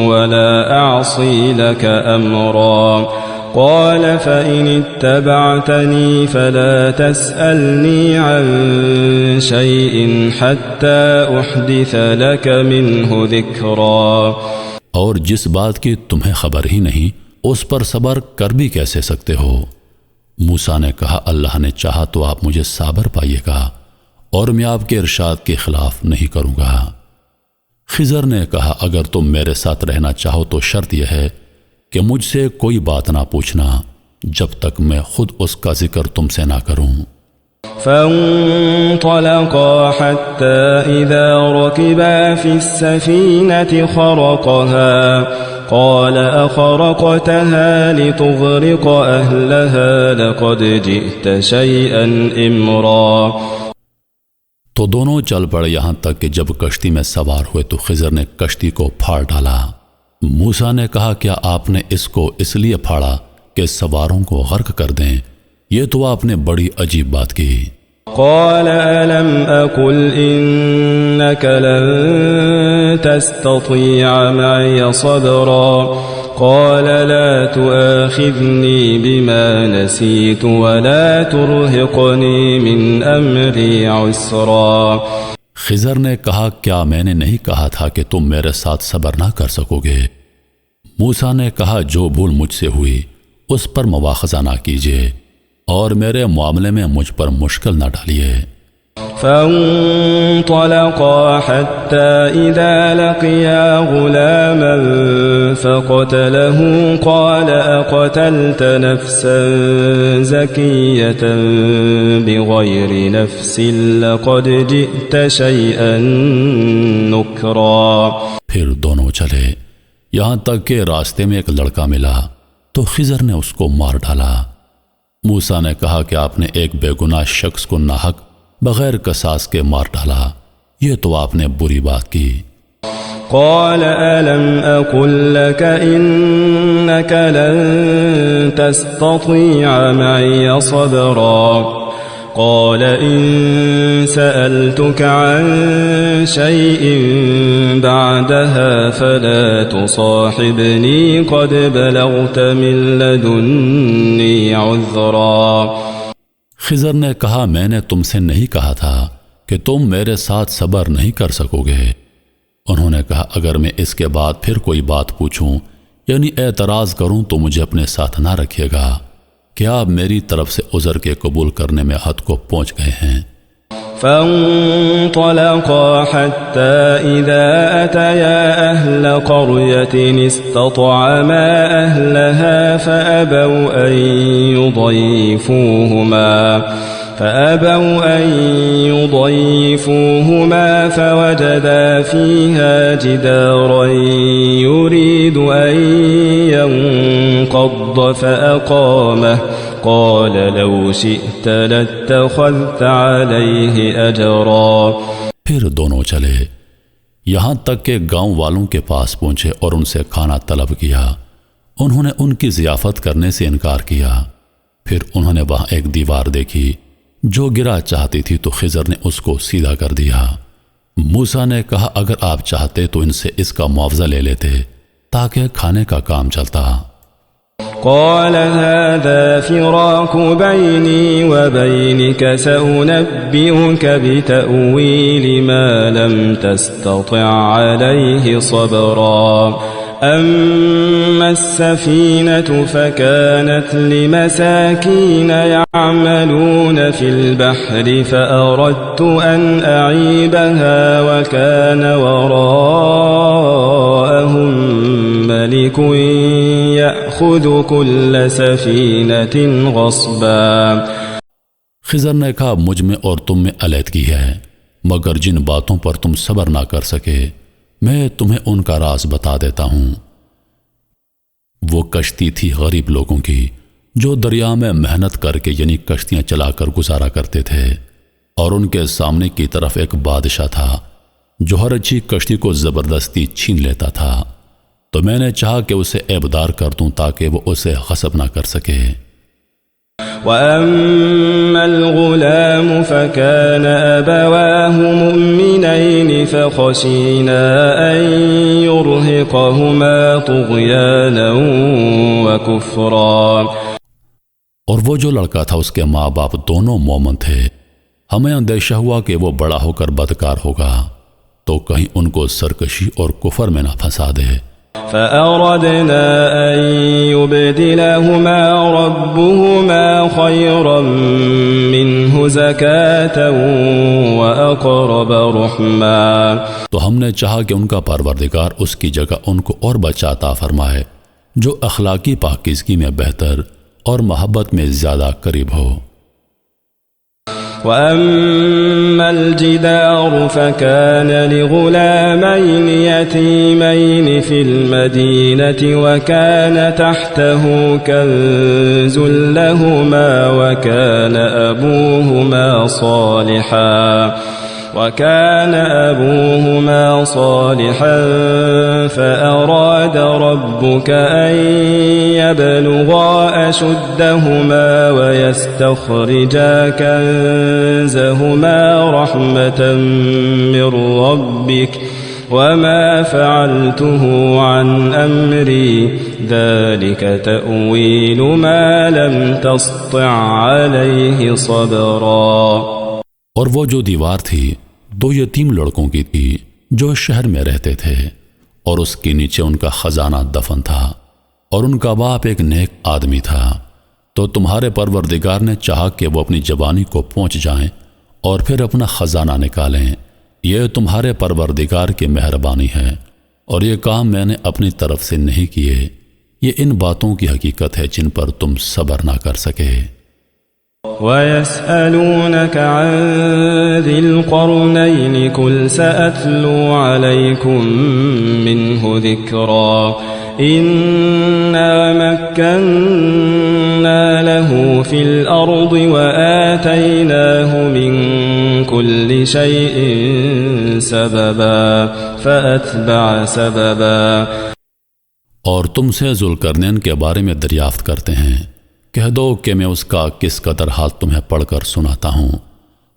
ولا أعصي لك أمرا قال فإن اتبعتني فلا تسألني عن شيء حتى أحدث لك منه ذكرا۔ اور جس بات کی تمہیں خبر ہی نہیں اس پر صبر کر بھی کیسے سکتے ہو؟ موسیٰ نے کہا اللہ نے چاہا تو آپ مجھے صابر پائیے گا اور میں آپ کے ارشاد کے خلاف نہیں کروں گا۔ خضر نے کہا اگر تم میرے ساتھ رہنا چاہو تو شرط یہ ہے کہ مجھ سے کوئی بات نہ پوچھنا جب تک میں خود اس کا ذکر تم سے نہ کروں۔ فانطلقا حتى إذا ركبا في السفينة خرقها قال أخرقتها لتغرق أهلها لقد جئت شيئا إمرا۔ تو دونوں چل پڑے یہاں تک کہ جب کشتی میں سوار ہوئے تو خضر نے کشتی کو پھاڑ ڈالا۔ موسیٰ نے کہا کیا آپ نے اس کو اس لیے پھاڑا کہ سواروں کو غرق کر دیں؟ یہ تو آپ نے بڑی عجیب بات کی۔ قال ألم أقل إنك لن تستطيع معي صبرا قال لا تؤاخذني بما نسيت ولا ترهقني من أمري عسرا۔ خضر نے کہا کیا میں نے نہیں کہا تھا کہ تم میرے ساتھ صبر نہ کر سکو گے؟ موسیٰ نے کہا جو بھول مجھ سے ہوئی اس پر مواخذہ نہ کیجیے اور میرے معاملے میں مجھ پر مشکل نہ ڈالیے۔ فانطلقا حتى إذا لقيا غلاما فقتله قال أقتلت نفسا زكية بغير نفس لقد جئت شيئا نكرا. پھر دونوں چلے یہاں تک کہ راستے میں ایک لڑکا ملا تو خضر نے اس کو مار ڈالا. موسیٰ نے کہا کہ آپ نے ایک بے گناہ شخص کو ناحق بغیر قصاص کے مار ڈالا، یہ تو آپ نے بری بات کی. قال ألم أقل لك إنك لن تستطيع معي صبرا قال إن سألتك عن شيء بعدها فلا تصاحبني قد بلغت من لدني عذرا. خضر نے کہا میں نے تم سے نہیں کہا تھا کہ تم میرے ساتھ صبر نہیں کر سکو گے. انہوں نے کہا اگر میں اس کے بعد پھر کوئی بات پوچھوں یعنی اعتراض کروں تو مجھے اپنے ساتھ نہ رکھیے گا کہ آپ میری طرف سے عذر کے قبول کرنے میں حد کو پہنچ گئے ہیں. فانطلقا حتى إذا أتيا أهل قرية استطعما أهلها فأبوا أن يضيفوهما فوجدا فيها جدارا يريد أن ينقض فأقامه قال لو شئت لاتخذت عليه أجرا. پھر دونوں چلے یہاں تک کہ گاؤں والوں کے پاس پہنچے اور ان سے کھانا طلب کیا. انہوں نے ان کی ضیافت کرنے سے انکار کیا. پھر انہوں نے وہاں ایک دیوار دیکھی جو گرا چاہتی تھی تو خضر نے اس کو سیدھا کر دیا. موسیٰ نے کہا اگر آپ چاہتے تو ان سے اس کا معاوضہ لے لیتے تاکہ کھانے کا کام چلتا. قال هذا فراق بيني وبينك سأنبئك بتأويل ما لم تستطع عليه صبرا. أما السفينة فكانت لمساكين يعملون في البحر فأردت أن أعيبها وكان وراءهم ملك يأخذ كل سفينة غصبا. خضر نے کہا مجھ میں اور تم میں علیحدگی ہے مگر جن باتوں پر تم صبر نہ کر سکے میں تمہیں ان کا راز بتا دیتا ہوں. وہ کشتی تھی غریب لوگوں کی جو دریا میں محنت کر کے یعنی کشتیاں چلا کر گزارا کرتے تھے اور ان کے سامنے کی طرف ایک بادشاہ تھا جو ہر اچھی کشتی کو زبردستی چھین لیتا تھا. تو میں نے چاہا کہ اسے عیبدار کر دوں تاکہ وہ اسے غصب نہ کر سکے. وَأَمَّا الْغُلَامُ فَكَانَ أَبَوَاهُ مُؤْمِنَيْنِ فَخَشِينَا أَن يُرْهِقَهُمَا طُغْيَانًا وَكُفْرًا. اور وہ جو لڑکا تھا اس کے ماں باپ دونوں مومن تھے. ہمیں اندیشہ ہوا کہ وہ بڑا ہو کر بدکار ہوگا تو کہیں ان کو سرکشی اور کفر میں نہ پھنسا دے. فأردنا أن يبدلهما ربهما خيرا منه زكاة وأقرب رحما. تو ہم نے چاہا کہ ان کا پروردگار اس کی جگہ ان کو اور بچہ عطا فرمائے جو اخلاقی پاکیزگی میں بہتر اور محبت میں زیادہ قریب ہو. وَأَمَّا الْجِدَارُ فَكَانَ لِغُلَامَيْنِ يَتِيمَيْنِ فِي الْمَدِينَةِ وَكَانَ تَحْتَهُ كَنْزٌ لَهُمَا وَكَانَ أَبُوهُمَا صَالِحًا فَأَرَادَ رَبُّكَ أَن يَبْلُغَا أَشُدَّهُمَا وَيَسْتَخْرِجَا كَنزَهُمَا رَحْمَةً مِّن رَّبِّكَ وَمَا فَعَلْتُهُ عَنْ أَمْرِي ذَلِكَ تَأْوِيلُ مَا لَمْ تَسْطِع عَلَيْهِ صَبْرًا. اور وہ جو دیوار تھی 2 یتیم لڑکوں کی تھی جو شہر میں رہتے تھے اور اس کے نیچے ان کا خزانہ دفن تھا اور ان کا باپ ایک نیک آدمی تھا. تو تمہارے پروردگار نے چاہا کہ وہ اپنی جوانی کو پہنچ جائیں اور پھر اپنا خزانہ نکالیں، یہ تمہارے پروردگار کی مہربانی ہے، اور یہ کام میں نے اپنی طرف سے نہیں کیے، یہ ان باتوں کی حقیقت ہے جن پر تم صبر نہ کر سکے۔ وَيَسْأَلُونَكَ عَنْ ذِي الْقَرْنَيْنِ قُلْ سَأَتْلُو عَلَيْكُمْ مِنْهُ ذِكْرًا إِنَّا مَكَّنَّا لَهُ فِي الْأَرْضِ وَآتَيْنَاهُ مِنْ كُلِّ شَيْءٍ سَبَبًا فَأَتْبَعَ سَبَبًا۔ اور تم سے ذوالقرنین کے بارے میں دریافت کرتے ہیں، کہہ دو کہ میں اس کا کس قدر حال تمہیں پڑھ کر سناتا ہوں۔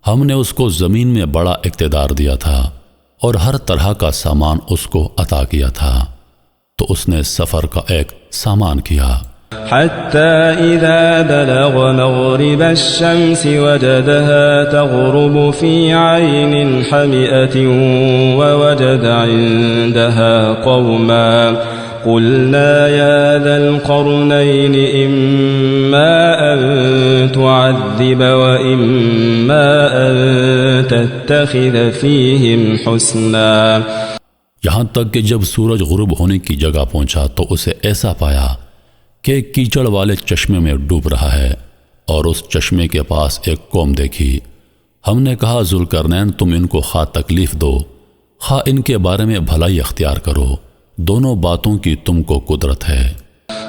ہم نے اس کو زمین میں بڑا اقتدار دیا تھا اور ہر طرح کا سامان اس کو عطا کیا تھا، تو اس نے سفر کا ایک سامان کیا، حتى إذا بلغ مغرب الشمس وجدها تغرب في عين حمئة ووجد عندها قوما قلنا يا ذا القرنين إما أن تعذب وإما أن تتخذ فيهم حسنا۔ یہاں تک کہ جب سورج غروب ہونے کی جگہ پہنچا تو اسے ایسا پایا کہ کیچڑ والے چشمے میں ڈوب رہا ہے، اور اس چشمے کے پاس ایک قوم دیکھی۔ ہم نے کہا ذوالقرنین تم ان کو خواہ تکلیف دو خواہ ان کے بارے میں بھلائی اختیار کرو، دونوں باتوں کی تم کو قدرت ہے۔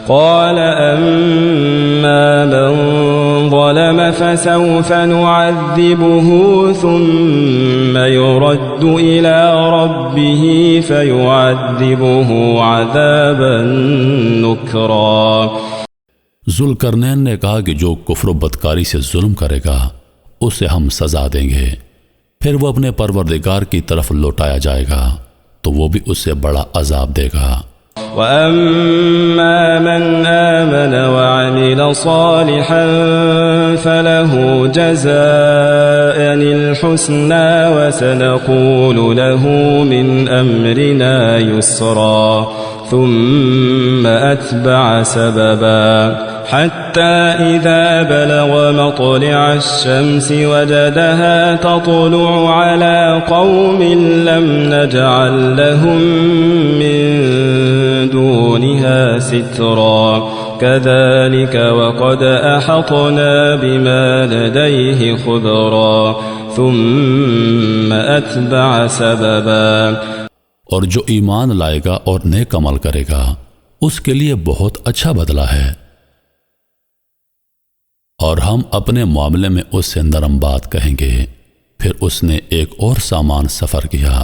قال أما من ظلم فسوف نعذبه ثم يرد إلى ربه فيعذبه عذابا نكرا۔ ذوالقرنین نے کہا کہ جو کفر و بدکاری سے ظلم کرے گا اسے ہم سزا دیں گے، پھر وہ اپنے پروردگار کی طرف لوٹایا جائے گا تو وہ بھی اسے بڑا عذاب دے گا۔ وَأَمَّا مَنْ آمَنَ وَعَمِلَ صَالِحًا فَلَهُ جَزَاءً الْحُسْنَى وَسَنَقُولُ لَهُ مِنْ أَمْرِنَا يُسْرًا ثُمَّ أَتْبَعَ سَبَبًا حتى إذا بلغ مطلع الشمس وجدها تطلع على قوم لم نجعل لهم من دونها سترا كذلك وقد أحطنا بما لديه خبرا ثم أتبع سببا۔ اور جو ایمان لائے گا اور نیک عمل کرے گا اس کے لیے بہت اچھا بدلہ ہے، اور ہم اپنے معاملے میں اس سے نرم بات کہیں گے۔ پھر اس نے ایک اور سامان سفر کیا،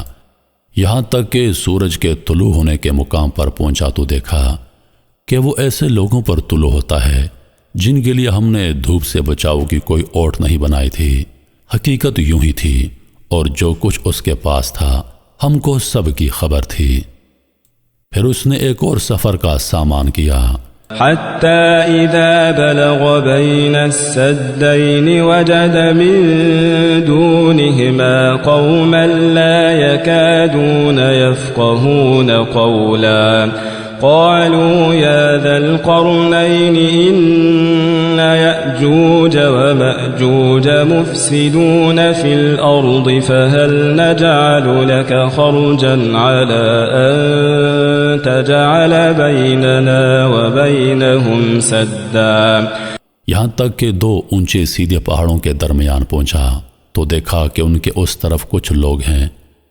یہاں تک کہ سورج کے طلوع ہونے کے مقام پر پہنچا تو دیکھا کہ وہ ایسے لوگوں پر طلوع ہوتا ہے جن کے لیے ہم نے دھوپ سے بچاؤ کی کوئی اوٹ نہیں بنائی تھی، حقیقت یوں ہی تھی، اور جو کچھ اس کے پاس تھا ہم کو سب کی خبر تھی۔ پھر اس نے ایک اور سفر کا سامان کیا، حتى إذا بلغ بين السدين وجد من دونهما قوما لا يكادون يفقهون قولا قالوا يا ذا القرنين إن يأجوج ومأجوج مفسدون في الأرض فهل نجعل لك خرجا على أن تجعل بيننا وبينهم سدا۔ یہاں تک کہ دو اونچے سیدھے پہاڑوں کے درمیان پہنچا تو دیکھا کہ ان کے اس طرف کچھ لوگ ہیں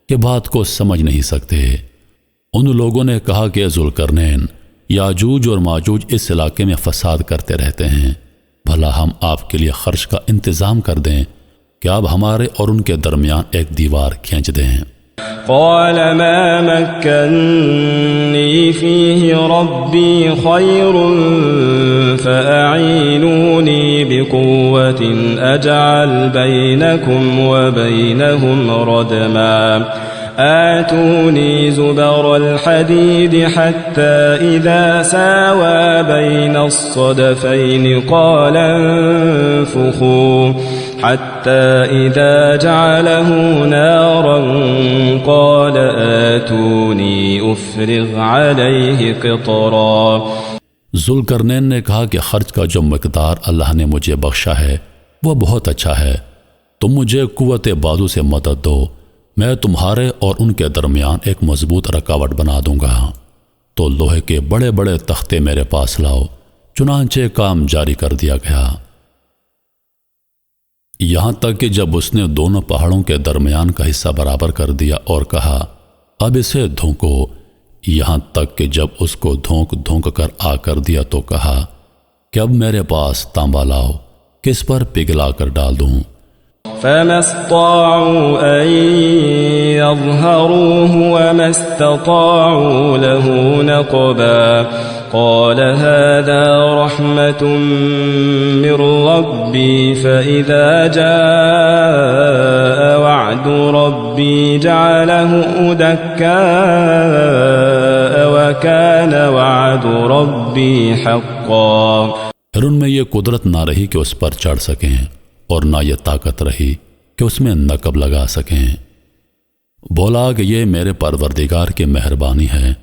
کہ بات کو سمجھ نہیں سکتے۔ ان لوگوں نے کہا کہ ذوالقرنین، یاجوج اور ماجوج اس علاقے میں فساد کرتے رہتے ہیں، بھلا ہم آپ کے لیے خرچ کا انتظام کر دیں کہ آپ ہمارے اور ان کے درمیان ایک دیوار کھینچ دیں۔ قال ما مكنني فيه ربي خير فأعينوني بقوة أجعل بينكم وبينهم ردما آتوني زبر الحديد حتى إذا ساوى بين الصدفين قال انفخوا حتى إذا جعله نارا قال آتوني أفرغ عليه قطرا۔ ذوالقرنین نے کہا کہ خرچ کا جو مقدار اللہ نے مجھے بخشا ہے وہ بہت اچھا ہے، تم مجھے قوت بازو سے مدد دو، میں تمہارے اور ان کے درمیان ایک مضبوط رکاوٹ بنا دوں گا۔ تو لوہے کے بڑے بڑے تختے میرے پاس لاؤ۔ چنانچہ کام جاری کر دیا گیا، یہاں تک کہ جب اس نے دونوں پہاڑوں کے درمیان کا حصہ برابر کر دیا اور کہا اب اسے دھونکو، یہاں تک کہ جب اس کو دھونک کر آ کر دیا تو کہا کہ اب میرے پاس تانبا لاؤ، کس پر پگھلا کر ڈال دوں۔ فما استطاعوا أن يظهروه وما استطاعوا له نقبا قال هذا رحمة من ربي فإذا جاء وعد ربي جعله دكاء وكان وعد ربي حقا۔ پھر ان میں یہ قدرت نہ رہی کہ اس پر چڑھ سکیں اور نہ یہ طاقت رہی کہ اس میں نقب لگا سکیں۔ بولا کہ یہ میرے پروردگار کی مہربانی ہے،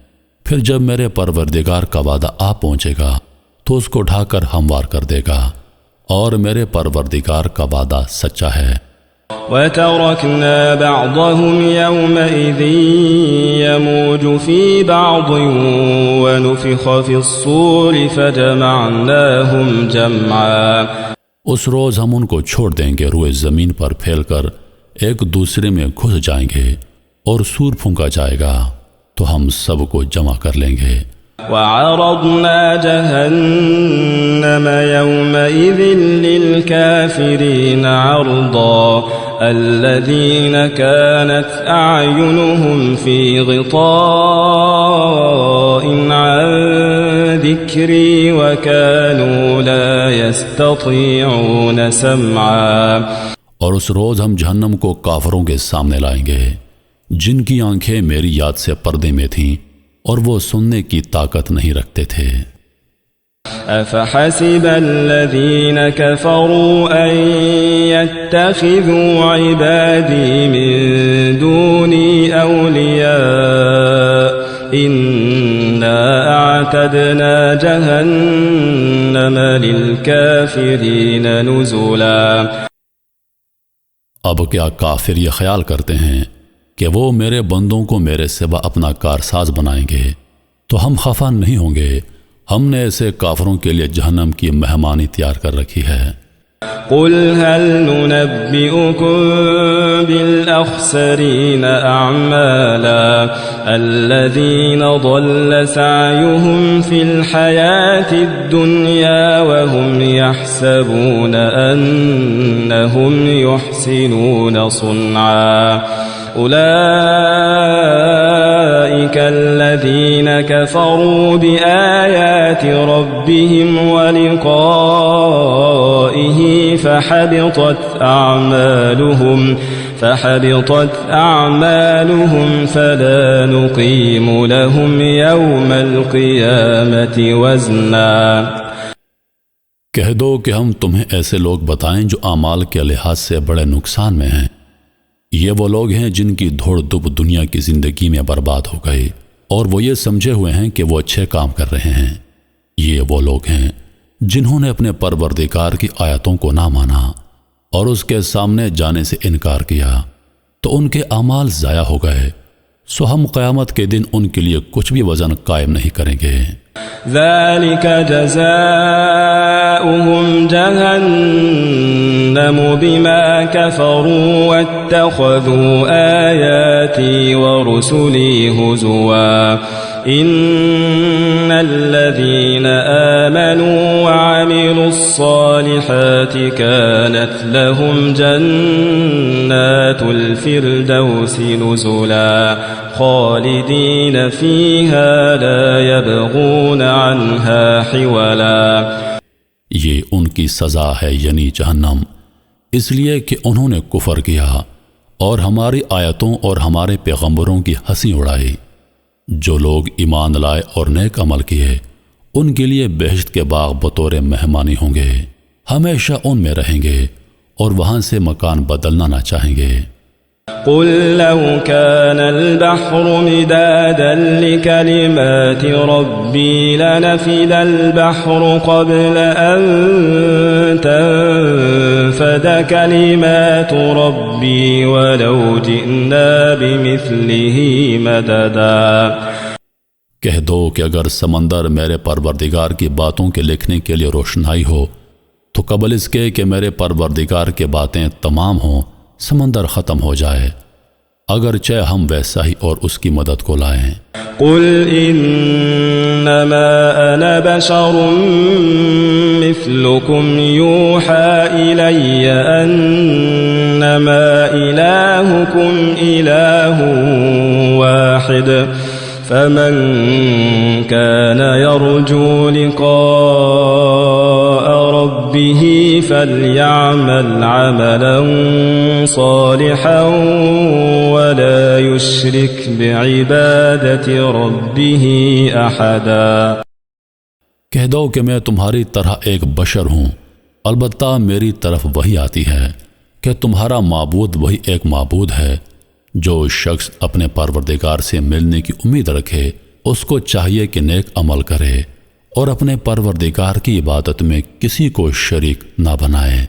پھر جب میرے پروردگار کا وعدہ آ پہنچے گا تو اس کو اٹھا کر ہموار کر دے گا، اور میرے پروردگار کا وعدہ سچا ہے۔ وَتَرَكْنَا بَعْضَهُمْ يَوْمَئِذٍ يَمُوجُ فِي بَعْضٍ وَنُفِخَ فِي الصُّورِ فَجَمَعْنَاهُمْ جَمْعًا۔ اس روز ہم ان کو چھوڑ دیں گے، روئے زمین پر پھیل کر ایک دوسرے میں گھس جائیں گے، اور سور پھونکا جائے گا تو ہم سب کو جمع کر لیں گے۔ وَعَرَضْنَا جَهَنَّمَ يَوْمَئِذٍ لِلْكَافِرِينَ عَرْضًا الَّذِينَ كَانَتْ أَعْيُنُهُمْ فِي غِطَاءٍ عَنْ ذِكْرِي وَكَانُوا لَا يَسْتَطِيعُونَ سَمْعًا۔ اور اس روز ہم جہنم کو کافروں کے سامنے لائیں گے جن کی آنکھیں میری یاد سے پردے میں تھیں اور وہ سننے کی طاقت نہیں رکھتے تھے۔ أَفَحَسِبَ الَّذِينَ كَفَرُوا أَن يَتَّخِذُوا عِبَادِي مِن دُونِي أَوْلِيَاءَ إِنَّا أَعْتَدْنَا جَهَنَّمَ لِلْكَافِرِينَ نُزُلًا۔ اب کیا کافر یہ خیال کرتے ہیں کہ وہ میرے بندوں کو میرے سوا اپنا کارساز بنائیں گے تو ہم خفا نہیں ہوں گے؟ ہم نے ایسے کافروں کے لیے جہنم کی مہمانی تیار کر رکھی ہے۔ قل هل ننبئكم بالأخسرين أعمالا الذين ضل سعيهم في الحياة الدنيا وهم يحسبون أنهم يحسنون صنعا أولئك الذين كفروا بآيات ربهم ولقائه فحبطت أعمالهم فلا نقيم لهم يوم القيامة وزنا۔ کہہ دو کہ ہم تمہیں ایسے لوگ بتائیں جو اعمال کے لحاظ سے بڑے نقصان میں ہیں۔ یہ وہ لوگ ہیں جن کی دھوڑ دھوپ دنیا کی زندگی میں برباد ہو گئی، اور وہ یہ سمجھے ہوئے ہیں کہ وہ اچھے کام کر رہے ہیں۔ یہ وہ لوگ ہیں جنہوں نے اپنے پروردگار کی آیتوں کو نہ مانا اور اس کے سامنے جانے سے انکار کیا، تو ان کے اعمال ضائع ہو گئے، سو ہم قیامت کے دن ان کے لیے کچھ بھی وزن قائم نہیں کریں گے۔ ذلك جزاؤهم جهنم بما كفروا واتخذوا آياتي ورسلي هزوا إن الذين آمنوا وعملوا الصالحات كانت لهم جنات الفردوس نزلا خالدين فيها لا يبغون عنها حولا۔ یہ ان کی سزا ہے، یعنی جہنم، اس لیے کہ انہوں نے کفر کیا اور ہماری آیتوں اور ہمارے پیغمبروں کی ہنسی اڑائی۔ جو لوگ ایمان لائے اور نیک عمل کیے ان کے لیے بہشت کے باغ بطور مہمانی ہوں گے، ہمیشہ ان میں رہیں گے اور وہاں سے مکان بدلنا نہ چاہیں گے۔ قل لو كان البحر مدادا لكلمات ربي لنفد البحر قبل أن نفد كلمات ربي ولو جئنا بمثله مددا۔ کہہ دو کہ اگر سمندر میرے پروردگار کی باتوں کے لکھنے کے لیے روشنائی ہو تو قبل اس کے کہ میرے پروردگار کے باتیں تمام ہوں سمندر ختم ہو جائے، اگرچہ ہم ویسا ہی اور اس کی مدد کو لائیں۔ قل انما انا بشر مثلكم يوحى الي انما الهكم اله واحد فمن كان يرجو لقاء ربه فليعمل عملا صالحا ولا يشرك بعبادة ربه أحدا۔ کہہ دو کہ میں تمہاری طرح ایک بشر ہوں، البتہ میری طرف وہی آتی ہے کہ تمہارا معبود وہی ایک معبود ہے۔ جو شخص اپنے پروردگار سے ملنے کی امید رکھے اس کو چاہیے کہ نیک عمل کرے اور اپنے پروردگار کی عبادت میں کسی کو شریک نہ بنائے۔